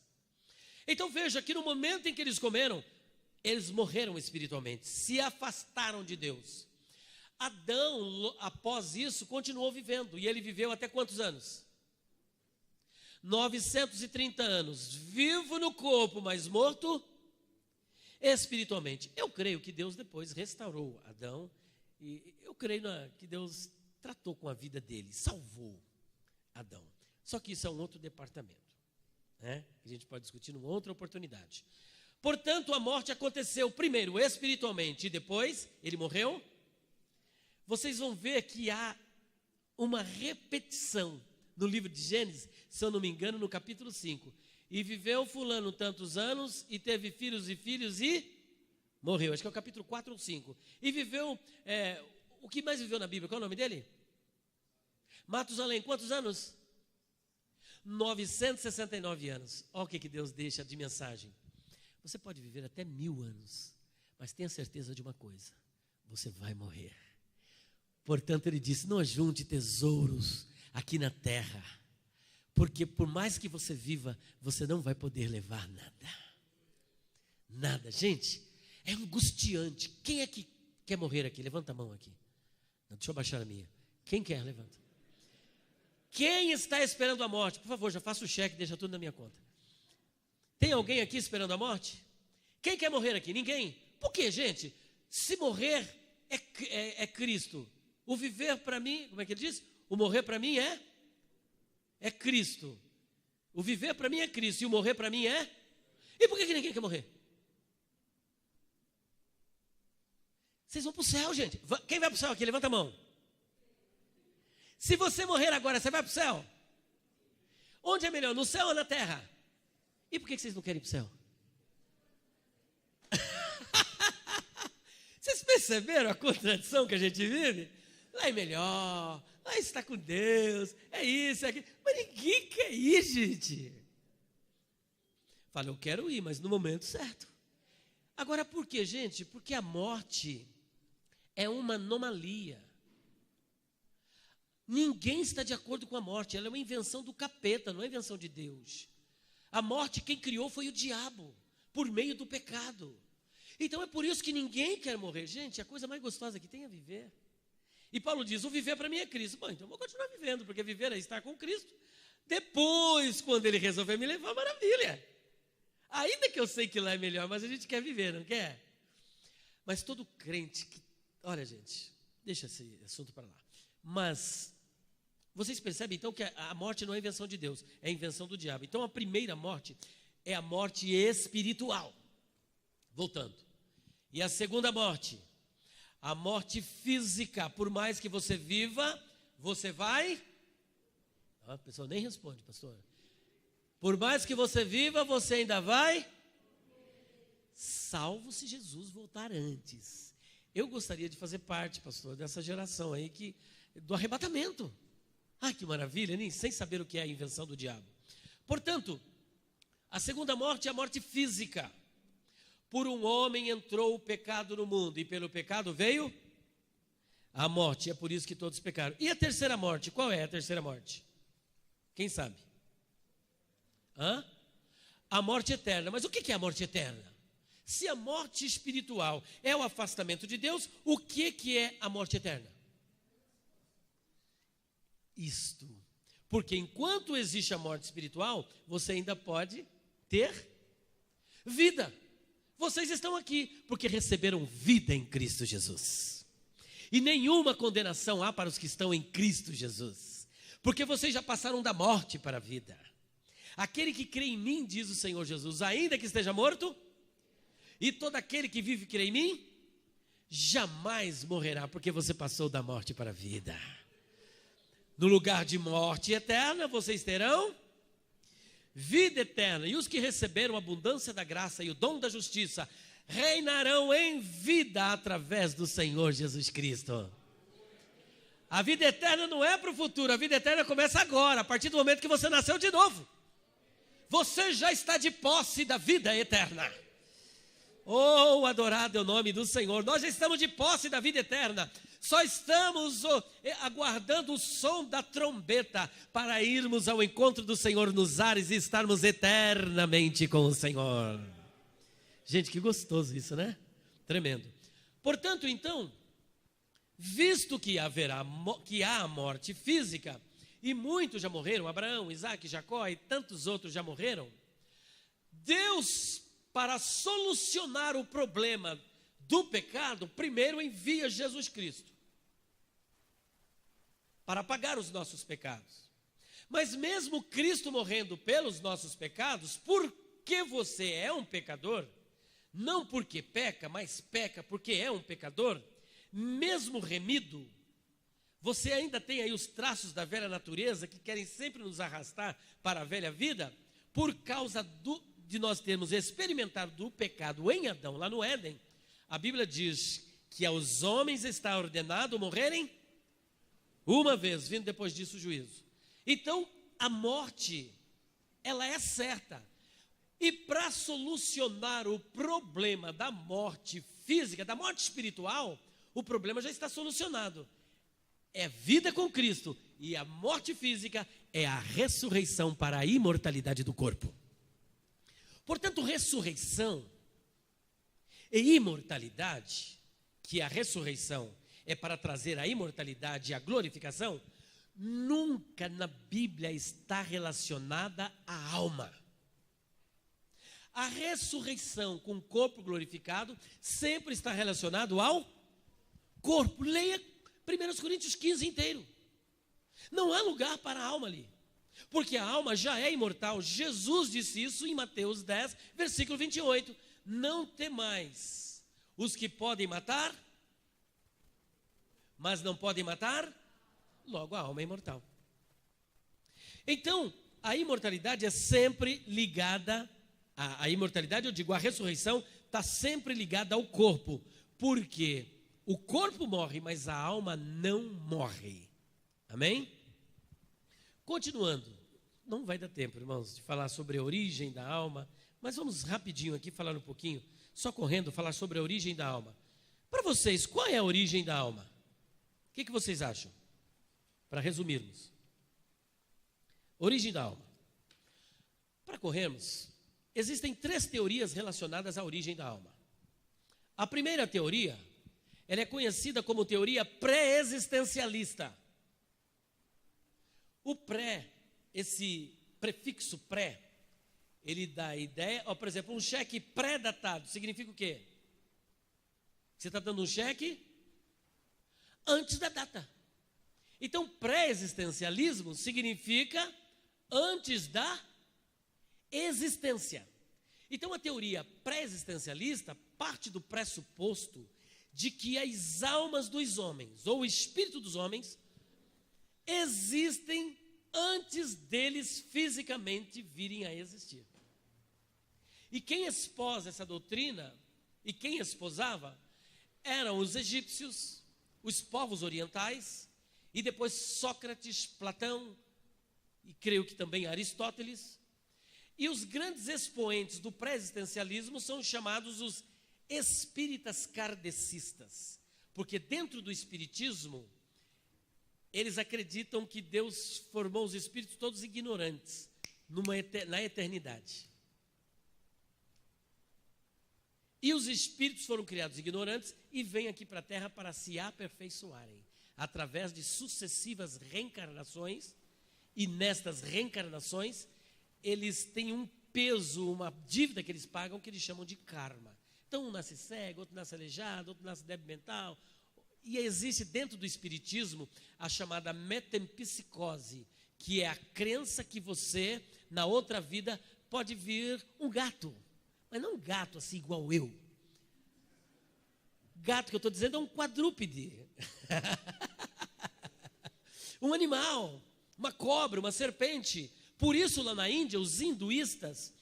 Então veja que no momento em que eles comeram, eles morreram espiritualmente, se afastaram de Deus. Adão, após isso, continuou vivendo, e ele viveu até quantos anos? 930 anos, vivo no corpo, mas morto espiritualmente. Eu creio que Deus depois restaurou Adão, e eu creio que Deus tratou com a vida dele, salvou Adão. Só que isso é um outro departamento, né? A gente pode discutir numa outra oportunidade. Portanto, a morte aconteceu primeiro espiritualmente e depois ele morreu. Vocês vão ver que há uma repetição no livro de Gênesis, se eu não me engano, no capítulo 5. E viveu fulano tantos anos, e teve filhos e morreu. Acho que é o capítulo 4 ou 5. E viveu, o que mais viveu na Bíblia? Qual é o nome dele? Matusalém, quantos anos? 969 anos. Olha o que Deus deixa de mensagem. Você pode viver até 1000 anos, mas tenha certeza de uma coisa: você vai morrer. Portanto, ele disse: não ajunte tesouros aqui na terra, porque por mais que você viva, você não vai poder levar nada. Nada, gente, é angustiante. Quem é que quer morrer aqui? Levanta a mão aqui. Não, deixa eu baixar a minha. Quem quer? Levanta. Quem está esperando a morte? Por favor, já faça o cheque, deixa tudo na minha conta. Tem alguém aqui esperando a morte? Quem quer morrer aqui? Ninguém. Por quê, gente? Se morrer é Cristo. O viver para mim, como é que ele diz? O morrer para mim é Cristo. O viver para mim é Cristo e o morrer para mim é... E por que ninguém quer morrer? Vocês vão para o céu, gente. Quem vai para o céu aqui? Levanta a mão. Se você morrer agora, você vai para o céu? Onde é melhor, no céu ou na terra? E por que vocês não querem ir para o céu? Vocês perceberam a contradição que a gente vive? Lá é melhor, lá está com Deus, é isso, é aquilo. Mas ninguém quer ir, gente. Fala, eu quero ir, mas no momento certo. Agora, por quê, gente? Porque a morte é uma anomalia. Ninguém está de acordo com a morte. Ela é uma invenção do capeta, não é invenção de Deus. A morte, quem criou foi o diabo, por meio do pecado. Então é por isso que ninguém quer morrer. Gente, a coisa mais gostosa que tem é viver. E Paulo diz, o viver para mim é Cristo. Bom, então eu vou continuar vivendo, porque viver é estar com Cristo. Depois, quando ele resolver me levar, maravilha. Ainda que eu sei que lá é melhor, mas a gente quer viver, não quer? Mas todo crente que... Olha, gente, deixa esse assunto para lá. Mas vocês percebem, então, que a morte não é invenção de Deus, é invenção do diabo. Então, a primeira morte é a morte espiritual. Voltando. E a segunda morte, a morte física. Por mais que você viva, você vai... A pessoa nem responde, pastor. Por mais que você viva, você ainda vai... Salvo se Jesus voltar antes. Eu gostaria de fazer parte, pastor, dessa geração aí do arrebatamento. Ai, que maravilha, nem sem saber o que é a invenção do diabo. Portanto, a segunda morte é a morte física. Por um homem entrou o pecado no mundo, e pelo pecado veio a morte. É por isso que todos pecaram. E a terceira morte? Qual é a terceira morte? Quem sabe? A morte eterna. Mas o que é a morte eterna? Se a morte espiritual é o afastamento de Deus, o que é a morte eterna? Isto. Porque enquanto existe a morte espiritual, você ainda pode ter vida. Vocês estão aqui porque receberam vida em Cristo Jesus. E nenhuma condenação há para os que estão em Cristo Jesus. Porque vocês já passaram da morte para a vida. Aquele que crê em mim, diz o Senhor Jesus, ainda que esteja morto, e todo aquele que vive e crê em mim, jamais morrerá, porque você passou da morte para a vida. No lugar de morte eterna, vocês terão vida eterna. E os que receberam a abundância da graça e o dom da justiça, reinarão em vida através do Senhor Jesus Cristo. A vida eterna não é para o futuro, a vida eterna começa agora, a partir do momento que você nasceu de novo. Você já está de posse da vida eterna. Oh, adorado é o nome do Senhor. Nós já estamos de posse da vida eterna. Só estamos aguardando o som da trombeta para irmos ao encontro do Senhor nos ares e estarmos eternamente com o Senhor. Gente, que gostoso isso, né? Tremendo. Portanto, então, visto que há a morte física, e muitos já morreram, Abraão, Isaac, Jacó e tantos outros já morreram, Deus, para solucionar o problema do pecado, primeiro envia Jesus Cristo para pagar os nossos pecados. Mas mesmo Cristo morrendo pelos nossos pecados, porque você é um pecador, não porque peca, mas peca porque é um pecador, mesmo remido, você ainda tem aí os traços da velha natureza que querem sempre nos arrastar para a velha vida, por causa de nós termos experimentado do pecado em Adão, lá no Éden. A Bíblia diz que aos homens está ordenado morrerem uma vez, vindo depois disso o juízo. Então, a morte ela é certa. E para solucionar o problema da morte física, da morte espiritual, o problema já está solucionado. É vida com Cristo, e a morte física é a ressurreição para a imortalidade do corpo. Portanto, ressurreição e imortalidade, que a ressurreição é para trazer a imortalidade e a glorificação, nunca na Bíblia está relacionada à alma. A ressurreição com o corpo glorificado sempre está relacionado ao corpo. Leia 1 Coríntios 15 inteiro. Não há lugar para a alma ali, porque a alma já é imortal. Jesus disse isso em Mateus 10, versículo 28. Não temais os que podem matar, mas não podem matar, logo a alma é imortal. Então, a imortalidade é sempre ligada, a imortalidade, eu digo, a ressurreição está sempre ligada ao corpo, porque o corpo morre, mas a alma não morre. Amém? Continuando, não vai dar tempo, irmãos, de falar sobre a origem da alma, mas vamos rapidinho aqui falar um pouquinho, só correndo, falar sobre a origem da alma. Para vocês, qual é a origem da alma? O que vocês acham? Para resumirmos. Origem da alma. Para corrermos, existem 3 teorias relacionadas à origem da alma. A primeira teoria, ela é conhecida como teoria pré-existencialista. O pré, esse prefixo pré, ele dá a ideia, por exemplo, um cheque pré-datado, significa o quê? Você está dando um cheque antes da data. Então, pré-existencialismo significa antes da existência. Então, a teoria pré-existencialista parte do pressuposto de que as almas dos homens, ou o espírito dos homens, existem antes deles fisicamente virem a existir. E quem esposa essa doutrina, e quem esposava, eram os egípcios, os povos orientais, e depois Sócrates, Platão, e creio que também Aristóteles. E os grandes expoentes do pré-existencialismo são chamados os espíritas kardecistas, porque dentro do espiritismo, eles acreditam que Deus formou os espíritos todos ignorantes, na eternidade. E os espíritos foram criados ignorantes e vêm aqui para a Terra para se aperfeiçoarem, através de sucessivas reencarnações, e nestas reencarnações, eles têm um peso, uma dívida que eles pagam, que eles chamam de karma. Então, um nasce cego, outro nasce aleijado, outro nasce débil mental. E existe dentro do espiritismo a chamada metempsicose, que é a crença que você, na outra vida, pode vir um gato. Mas não um gato assim igual eu. Gato que eu estou dizendo é um quadrúpede. Um animal, uma cobra, uma serpente. Por isso, lá na Índia, os hinduístas,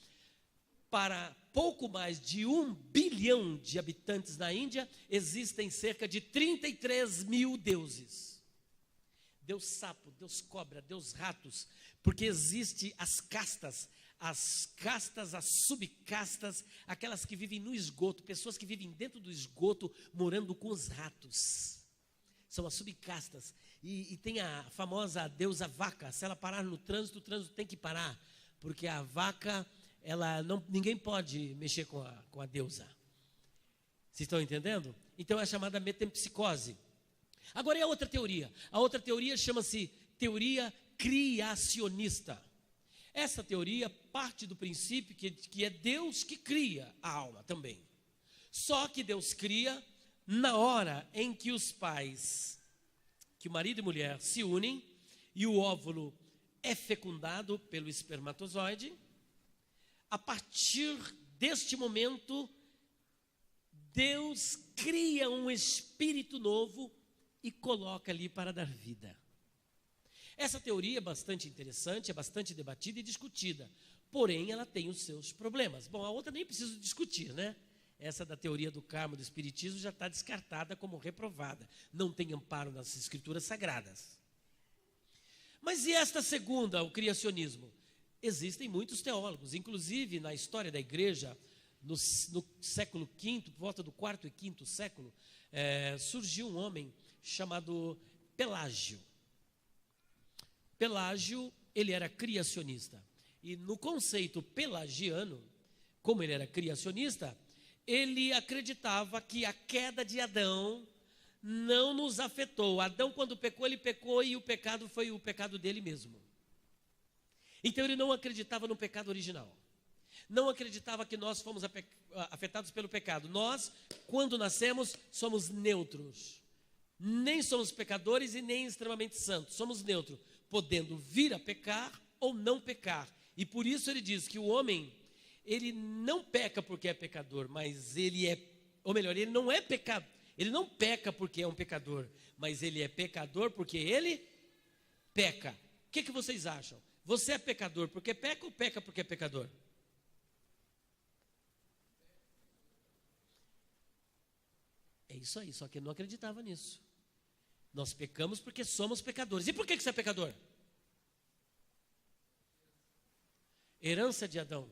para pouco mais de 1 bilhão de habitantes na Índia, existem cerca de 33 mil deuses. Deus sapo, Deus cobra, Deus ratos, porque existem as castas, as subcastas, aquelas que vivem no esgoto, pessoas que vivem dentro do esgoto, morando com os ratos. São as subcastas. E tem a famosa deusa vaca. Se ela parar no trânsito, o trânsito tem que parar, porque a vaca, ninguém pode mexer com a deusa. Vocês estão entendendo? Então é chamada metempsicose. Agora é a outra teoria. A outra teoria chama-se teoria criacionista. Essa teoria parte do princípio que é Deus que cria a alma também. Só que Deus cria na hora em que os pais, que o marido e mulher se unem, e o óvulo é fecundado pelo espermatozoide. A partir deste momento, Deus cria um espírito novo e coloca ali para dar vida. Essa teoria é bastante interessante, é bastante debatida e discutida, porém ela tem os seus problemas. Bom, a outra nem preciso discutir, né? Essa da teoria do karma, do espiritismo, já está descartada como reprovada. Não tem amparo nas escrituras sagradas. Mas e esta segunda, o criacionismo? existem muitos teólogos, inclusive na história da igreja, no século V, por volta do quarto e quinto século, surgiu um homem chamado Pelágio. Pelágio, ele era criacionista. E no conceito pelagiano, como ele era criacionista, ele acreditava que a queda de Adão não nos afetou. Adão, quando pecou, ele pecou e o pecado foi o pecado dele mesmo. Então ele não acreditava no pecado original. Não acreditava que nós fomos afetados pelo pecado. Nós, quando nascemos, somos neutros. Nem somos pecadores e nem extremamente santos. Somos neutros, podendo vir a pecar ou não pecar. E por isso ele diz que o homem, ele não peca porque é pecador, mas ele é, ou melhor, ele não é pecado. Ele não peca porque é um pecador, mas ele é pecador porque ele peca. O que vocês acham? Você é pecador porque peca ou peca porque é pecador? É isso aí, só que ele não acreditava nisso. Nós pecamos porque somos pecadores. E por que você é pecador? Herança de Adão.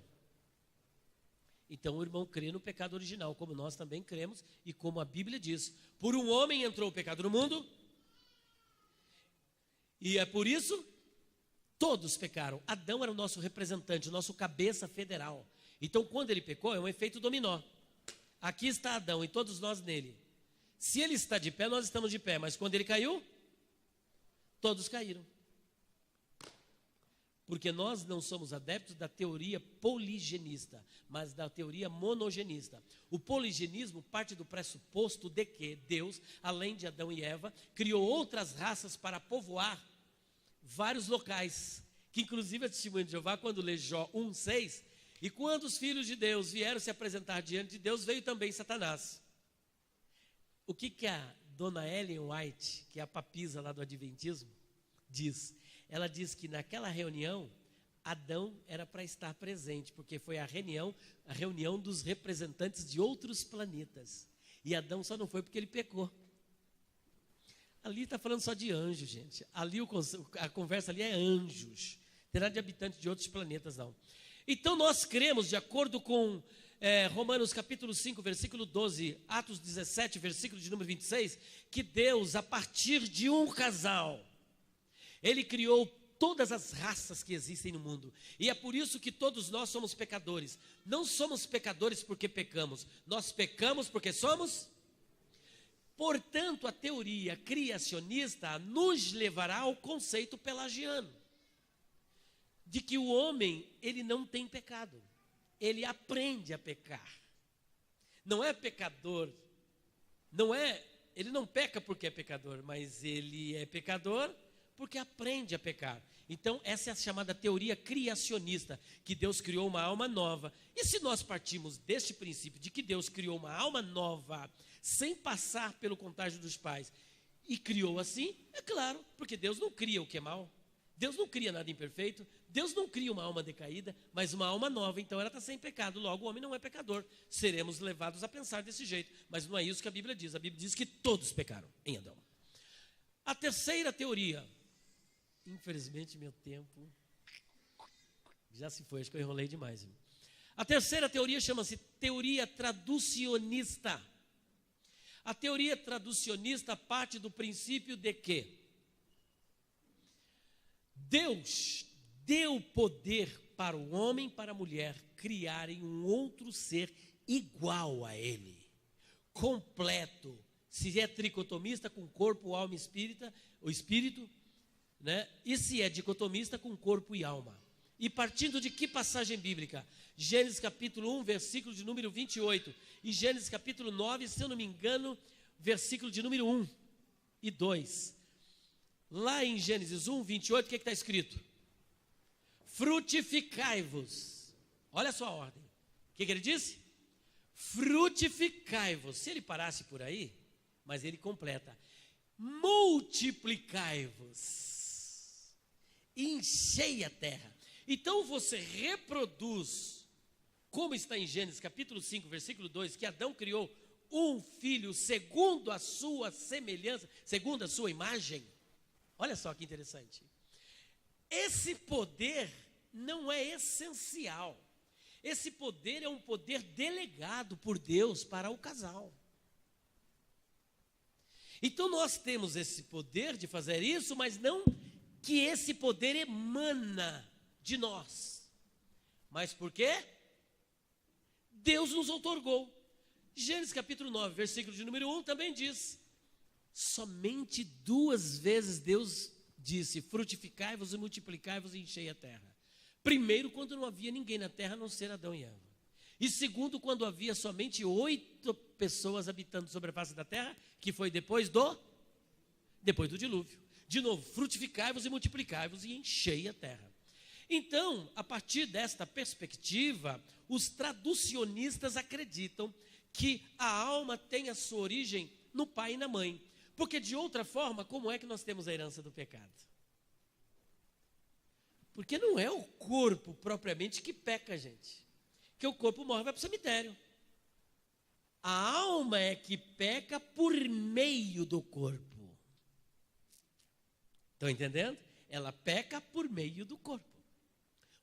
Então o irmão crê no pecado original, como nós também cremos, e como a Bíblia diz, por um homem entrou o pecado no mundo, e é por isso, todos pecaram. Adão era o nosso representante, o nosso cabeça federal. Então quando ele pecou, é um efeito dominó. Aqui está Adão e todos nós nele. Se ele está de pé, nós estamos de pé, mas quando ele caiu, todos caíram. Porque nós não somos adeptos da teoria poligenista, mas da teoria monogenista. O poligenismo parte do pressuposto de que Deus, além de Adão e Eva, criou outras raças para povoar vários locais. Que inclusive a Testemunha de Jeová, quando lê Jó 1:6, e quando os filhos de Deus vieram se apresentar diante de Deus, veio também Satanás. O que a dona Ellen White, que é a papisa lá do Adventismo, diz? Ela diz que naquela reunião, Adão era para estar presente, porque foi a reunião dos representantes de outros planetas. E Adão só não foi porque ele pecou. Ali está falando só de anjos, gente. Ali a conversa ali é anjos. Não tem nada de habitantes de outros planetas, não. Então nós cremos, de acordo com Romanos capítulo 5, versículo 12, Atos 17, versículo de número 26, que Deus, a partir de um casal, Ele criou todas as raças que existem no mundo. E é por isso que todos nós somos pecadores. Não somos pecadores porque pecamos. Nós pecamos porque somos. Portanto, a teoria criacionista nos levará ao conceito pelagiano. De que o homem, ele não tem pecado. Ele aprende a pecar. Não é pecador. Ele não peca porque é pecador, mas ele é pecador porque aprende a pecar. Então, essa é a chamada teoria criacionista, que Deus criou uma alma nova. E se nós partimos deste princípio de que Deus criou uma alma nova, sem passar pelo contágio dos pais, e criou assim, é claro, porque Deus não cria o que é mal. Deus não cria nada imperfeito, Deus não cria uma alma decaída, mas uma alma nova, então ela está sem pecado, logo o homem não é pecador. Seremos levados a pensar desse jeito, mas não é isso que a Bíblia diz. A Bíblia diz que todos pecaram em Adão. A terceira teoria, infelizmente meu tempo já se foi, acho que eu enrolei demais. A terceira teoria chama-se teoria traducionista. A teoria traducionista parte do princípio de que Deus deu poder para o homem e para a mulher criarem um outro ser igual a ele, completo. Se é tricotomista, com corpo, alma e espírito, né? E se é dicotomista, com corpo e alma. E partindo de que passagem bíblica? Gênesis capítulo 1, versículo de número 28. E Gênesis capítulo 9, se eu não me engano, versículo de número 1 e 2. Lá em Gênesis 1, 28, o que está escrito? Frutificai-vos. Olha só a ordem. O que ele disse? Frutificai-vos. Se ele parasse por aí, mas ele completa. Multiplicai-vos. Enchei a terra. Então você reproduz, como está em Gênesis capítulo 5, versículo 2, que Adão criou um filho segundo a sua semelhança, segundo a sua imagem. Olha só que interessante. Esse poder não é essencial. Esse poder é um poder delegado por Deus para o casal. Então nós temos esse poder de fazer isso, mas não que esse poder emana de nós. Mas por quê? Deus nos outorgou. Gênesis capítulo 9, versículo de número 1 também diz: somente 2 vezes Deus disse: frutificai-vos e multiplicai-vos e enchei a terra. Primeiro, quando não havia ninguém na terra a não ser Adão e Eva. E segundo, quando havia somente 8 pessoas habitando sobre a face da terra, que foi depois do dilúvio. De novo, frutificai-vos e multiplicai-vos e enchei a terra. Então, a partir desta perspectiva, os traducionistas acreditam que a alma tem a sua origem no pai e na mãe. Porque de outra forma, como é que nós temos a herança do pecado? Porque não é o corpo propriamente que peca, gente. Porque o corpo morre e vai para o cemitério. A alma é que peca por meio do corpo. Estão entendendo? Ela peca por meio do corpo.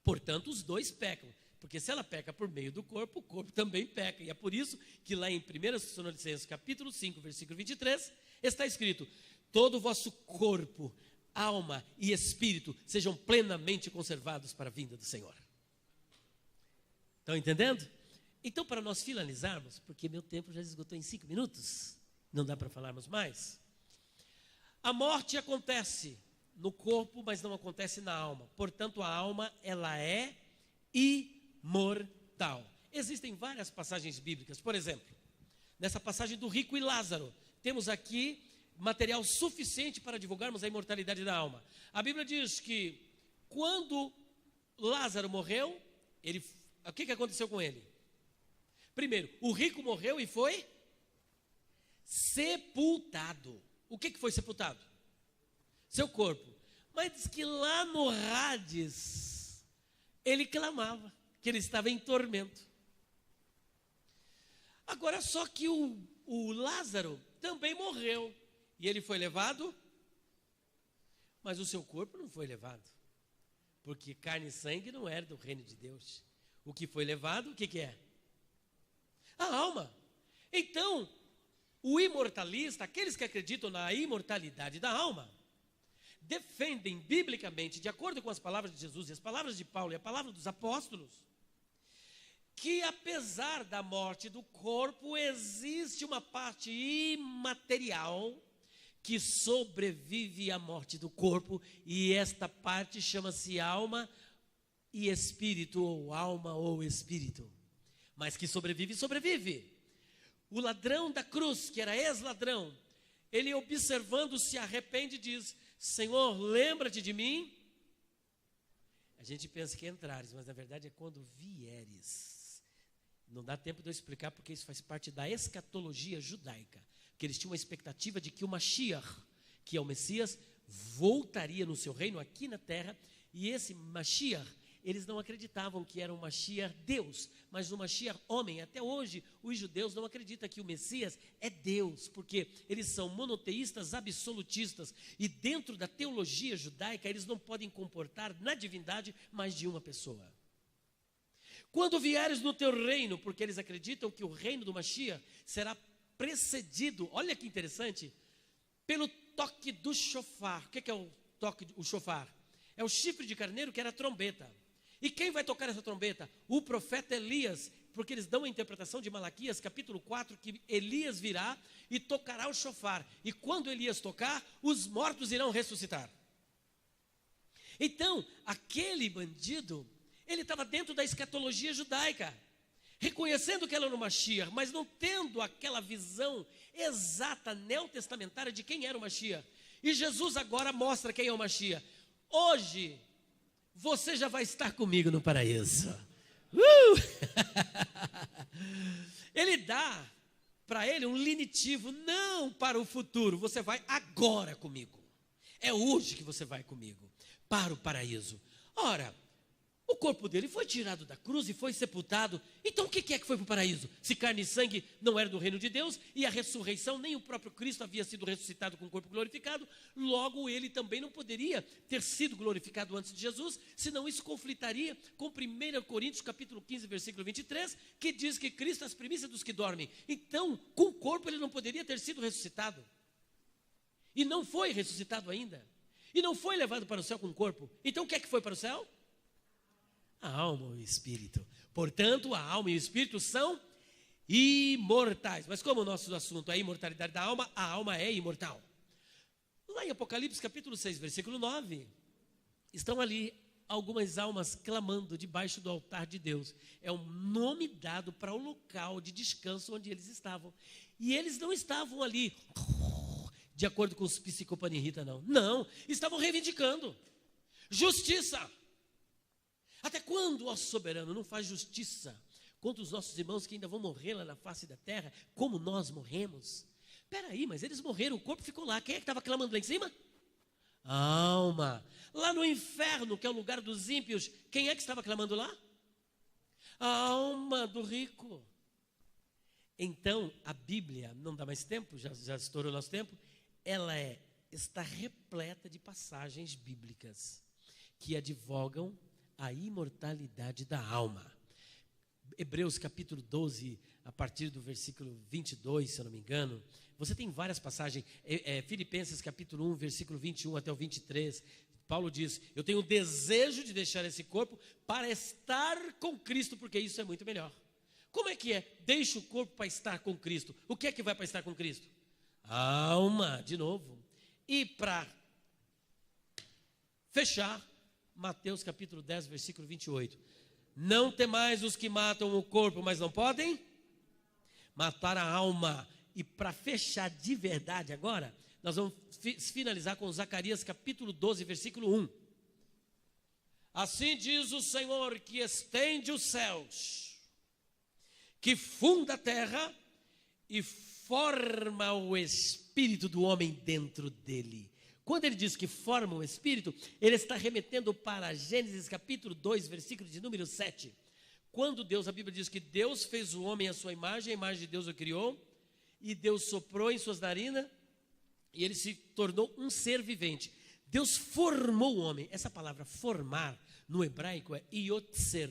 Portanto, os dois pecam. Porque se ela peca por meio do corpo, o corpo também peca. E é por isso que lá em 1 Tessalonicenses capítulo 5, versículo 23, está escrito: todo o vosso corpo, alma e espírito sejam plenamente conservados para a vinda do Senhor. Estão entendendo? Então, para nós finalizarmos, porque meu tempo já esgotou em 5 minutos, não dá para falarmos mais. A morte acontece no corpo, mas não acontece na alma. Portanto, a alma, ela é imortal. Existem várias passagens bíblicas. Por exemplo, nessa passagem do rico e Lázaro, temos aqui material suficiente para divulgarmos a imortalidade da alma. A Bíblia diz que quando Lázaro morreu, o que aconteceu com ele? Primeiro, o rico morreu e foi sepultado. O que foi sepultado? Seu corpo. Mas diz que lá no Hades, ele clamava, que ele estava em tormento. Agora, só que o Lázaro também morreu. E ele foi levado, mas o seu corpo não foi levado. Porque carne e sangue não era do reino de Deus. O que foi levado, o que é? A alma. Então, o imortalista, aqueles que acreditam na imortalidade da alma, defendem biblicamente, de acordo com as palavras de Jesus e as palavras de Paulo e a palavra dos apóstolos, que apesar da morte do corpo, existe uma parte imaterial que sobrevive à morte do corpo, e esta parte chama-se alma e espírito, ou alma ou espírito. Mas que sobrevive. O ladrão da cruz, que era ex-ladrão, ele observando se arrepende e diz: Senhor, lembra-te de mim. A gente pensa que é entrares, mas na verdade é quando vieres. Não dá tempo de eu explicar, porque isso faz parte da escatologia judaica. Que eles tinham uma expectativa de que o Mashiach, que é o Messias, voltaria no seu reino aqui na terra. E esse Mashiach, eles não acreditavam que era um Mashiach Deus, mas um Mashiach homem. Até hoje, os judeus não acreditam que o Messias é Deus, porque eles são monoteístas absolutistas. E dentro da teologia judaica, eles não podem comportar na divindade mais de uma pessoa. Quando vieres no teu reino, porque eles acreditam que o reino do Mashiach será precedido, olha que interessante, pelo toque do shofar. O que é o shofar? É o chifre de carneiro, que era a trombeta. E quem vai tocar essa trombeta? O profeta Elias, porque eles dão a interpretação de Malaquias, capítulo 4, que Elias virá e tocará o shofar. E quando Elias tocar, os mortos irão ressuscitar. Então, aquele bandido, ele estava dentro da escatologia judaica, reconhecendo que ela era o Mashiach, mas não tendo aquela visão exata neotestamentária de quem era o Mashiach. E Jesus agora mostra quem é o Mashiach. Hoje, você já vai estar comigo no paraíso. Ele dá para ele um lenitivo, não para o futuro. Você vai agora comigo. É hoje que você vai comigo para o paraíso. Ora, O corpo dele foi tirado da cruz e foi sepultado. Então o que é que foi para o paraíso? Se carne e sangue não era do reino de Deus, e a ressurreição, nem o próprio Cristo havia sido ressuscitado com o corpo glorificado, logo ele também não poderia ter sido glorificado antes de Jesus, senão isso conflitaria com 1 Coríntios capítulo 15, versículo 23, que diz que Cristo é as primícias dos que dormem. Então, com o corpo ele não poderia ter sido ressuscitado. E não foi ressuscitado ainda. E não foi levado para o céu com o corpo. Então o que é que foi para o céu? A alma e o espírito. Portanto, a alma e o espírito são imortais. Mas como o nosso assunto é a imortalidade da alma, a alma é imortal. Lá em Apocalipse capítulo 6, versículo 9, estão ali algumas almas clamando debaixo do altar de Deus. É um nome dado para o local de descanso onde eles estavam. E eles não estavam ali de acordo com os psicopanirrita, não. Não, estavam reivindicando justiça. Até quando, ó soberano, não faz justiça contra os nossos irmãos que ainda vão morrer lá na face da terra, como nós morremos? Espera aí, mas eles morreram, o corpo ficou lá. Quem é que estava clamando lá em cima? A alma. Lá no inferno, que é o lugar dos ímpios, quem é que estava clamando lá? A alma do rico. Então, a Bíblia, não dá mais tempo, já estourou o nosso tempo, ela está repleta de passagens bíblicas que advogam a imortalidade da alma. Hebreus capítulo 12, a partir do versículo 22, se eu não me engano, você tem várias passagens. Filipenses capítulo 1, versículo 21 até o 23, Paulo diz: eu tenho o desejo de deixar esse corpo para estar com Cristo, porque isso é muito melhor. Como é que é? Deixa o corpo para estar com Cristo. O que é que vai para estar com Cristo? A alma, de novo. E para fechar, Mateus capítulo 10, versículo 28. Não temais os que matam o corpo, mas não podem matar a alma. E para fechar de verdade agora, nós vamos finalizar com Zacarias capítulo 12, versículo 1. Assim diz o Senhor, que estende os céus, que funda a terra e forma o espírito do homem dentro dele. Quando ele diz que forma o espírito, ele está remetendo para Gênesis capítulo 2, versículo de número 7. Quando Deus, a Bíblia diz que Deus fez o homem à sua imagem, a imagem de Deus o criou, e Deus soprou em suas narinas, e ele se tornou um ser vivente. Deus formou o homem. Essa palavra formar, no hebraico, é iotser.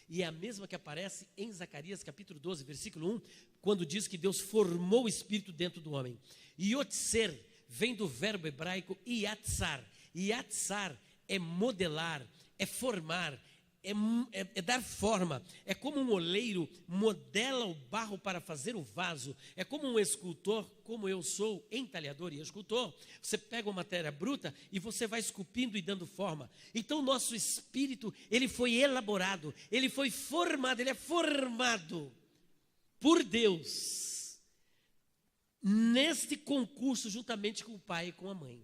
E é a mesma que aparece em Zacarias capítulo 12, versículo 1, quando diz que Deus formou o espírito dentro do homem. Iotser vem do verbo hebraico yatsar. Yatsar é modelar, é formar, é dar forma. É como um oleiro modela o barro para fazer o vaso. É como um escultor, como eu sou entalhador e escultor. Você pega uma matéria bruta e você vai esculpindo e dando forma. Então o nosso espírito, ele foi elaborado, ele foi formado, ele é formado por Deus neste concurso juntamente com o pai e com a mãe.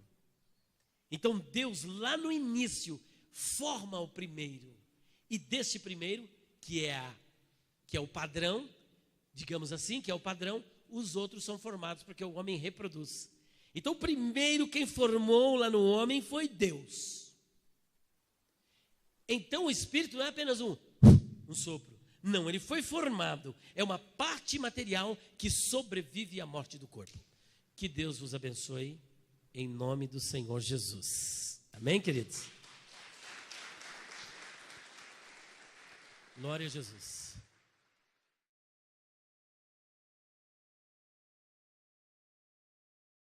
Então Deus lá no início forma o primeiro, e deste primeiro, que é o padrão, digamos assim, que é o padrão, os outros são formados porque o homem reproduz. Então primeiro quem formou lá no homem foi Deus. Então o espírito não é apenas um sopro. Não, ele foi formado. É uma parte material que sobrevive à morte do corpo. Que Deus vos abençoe, em nome do Senhor Jesus. Amém, queridos? Glória a Jesus.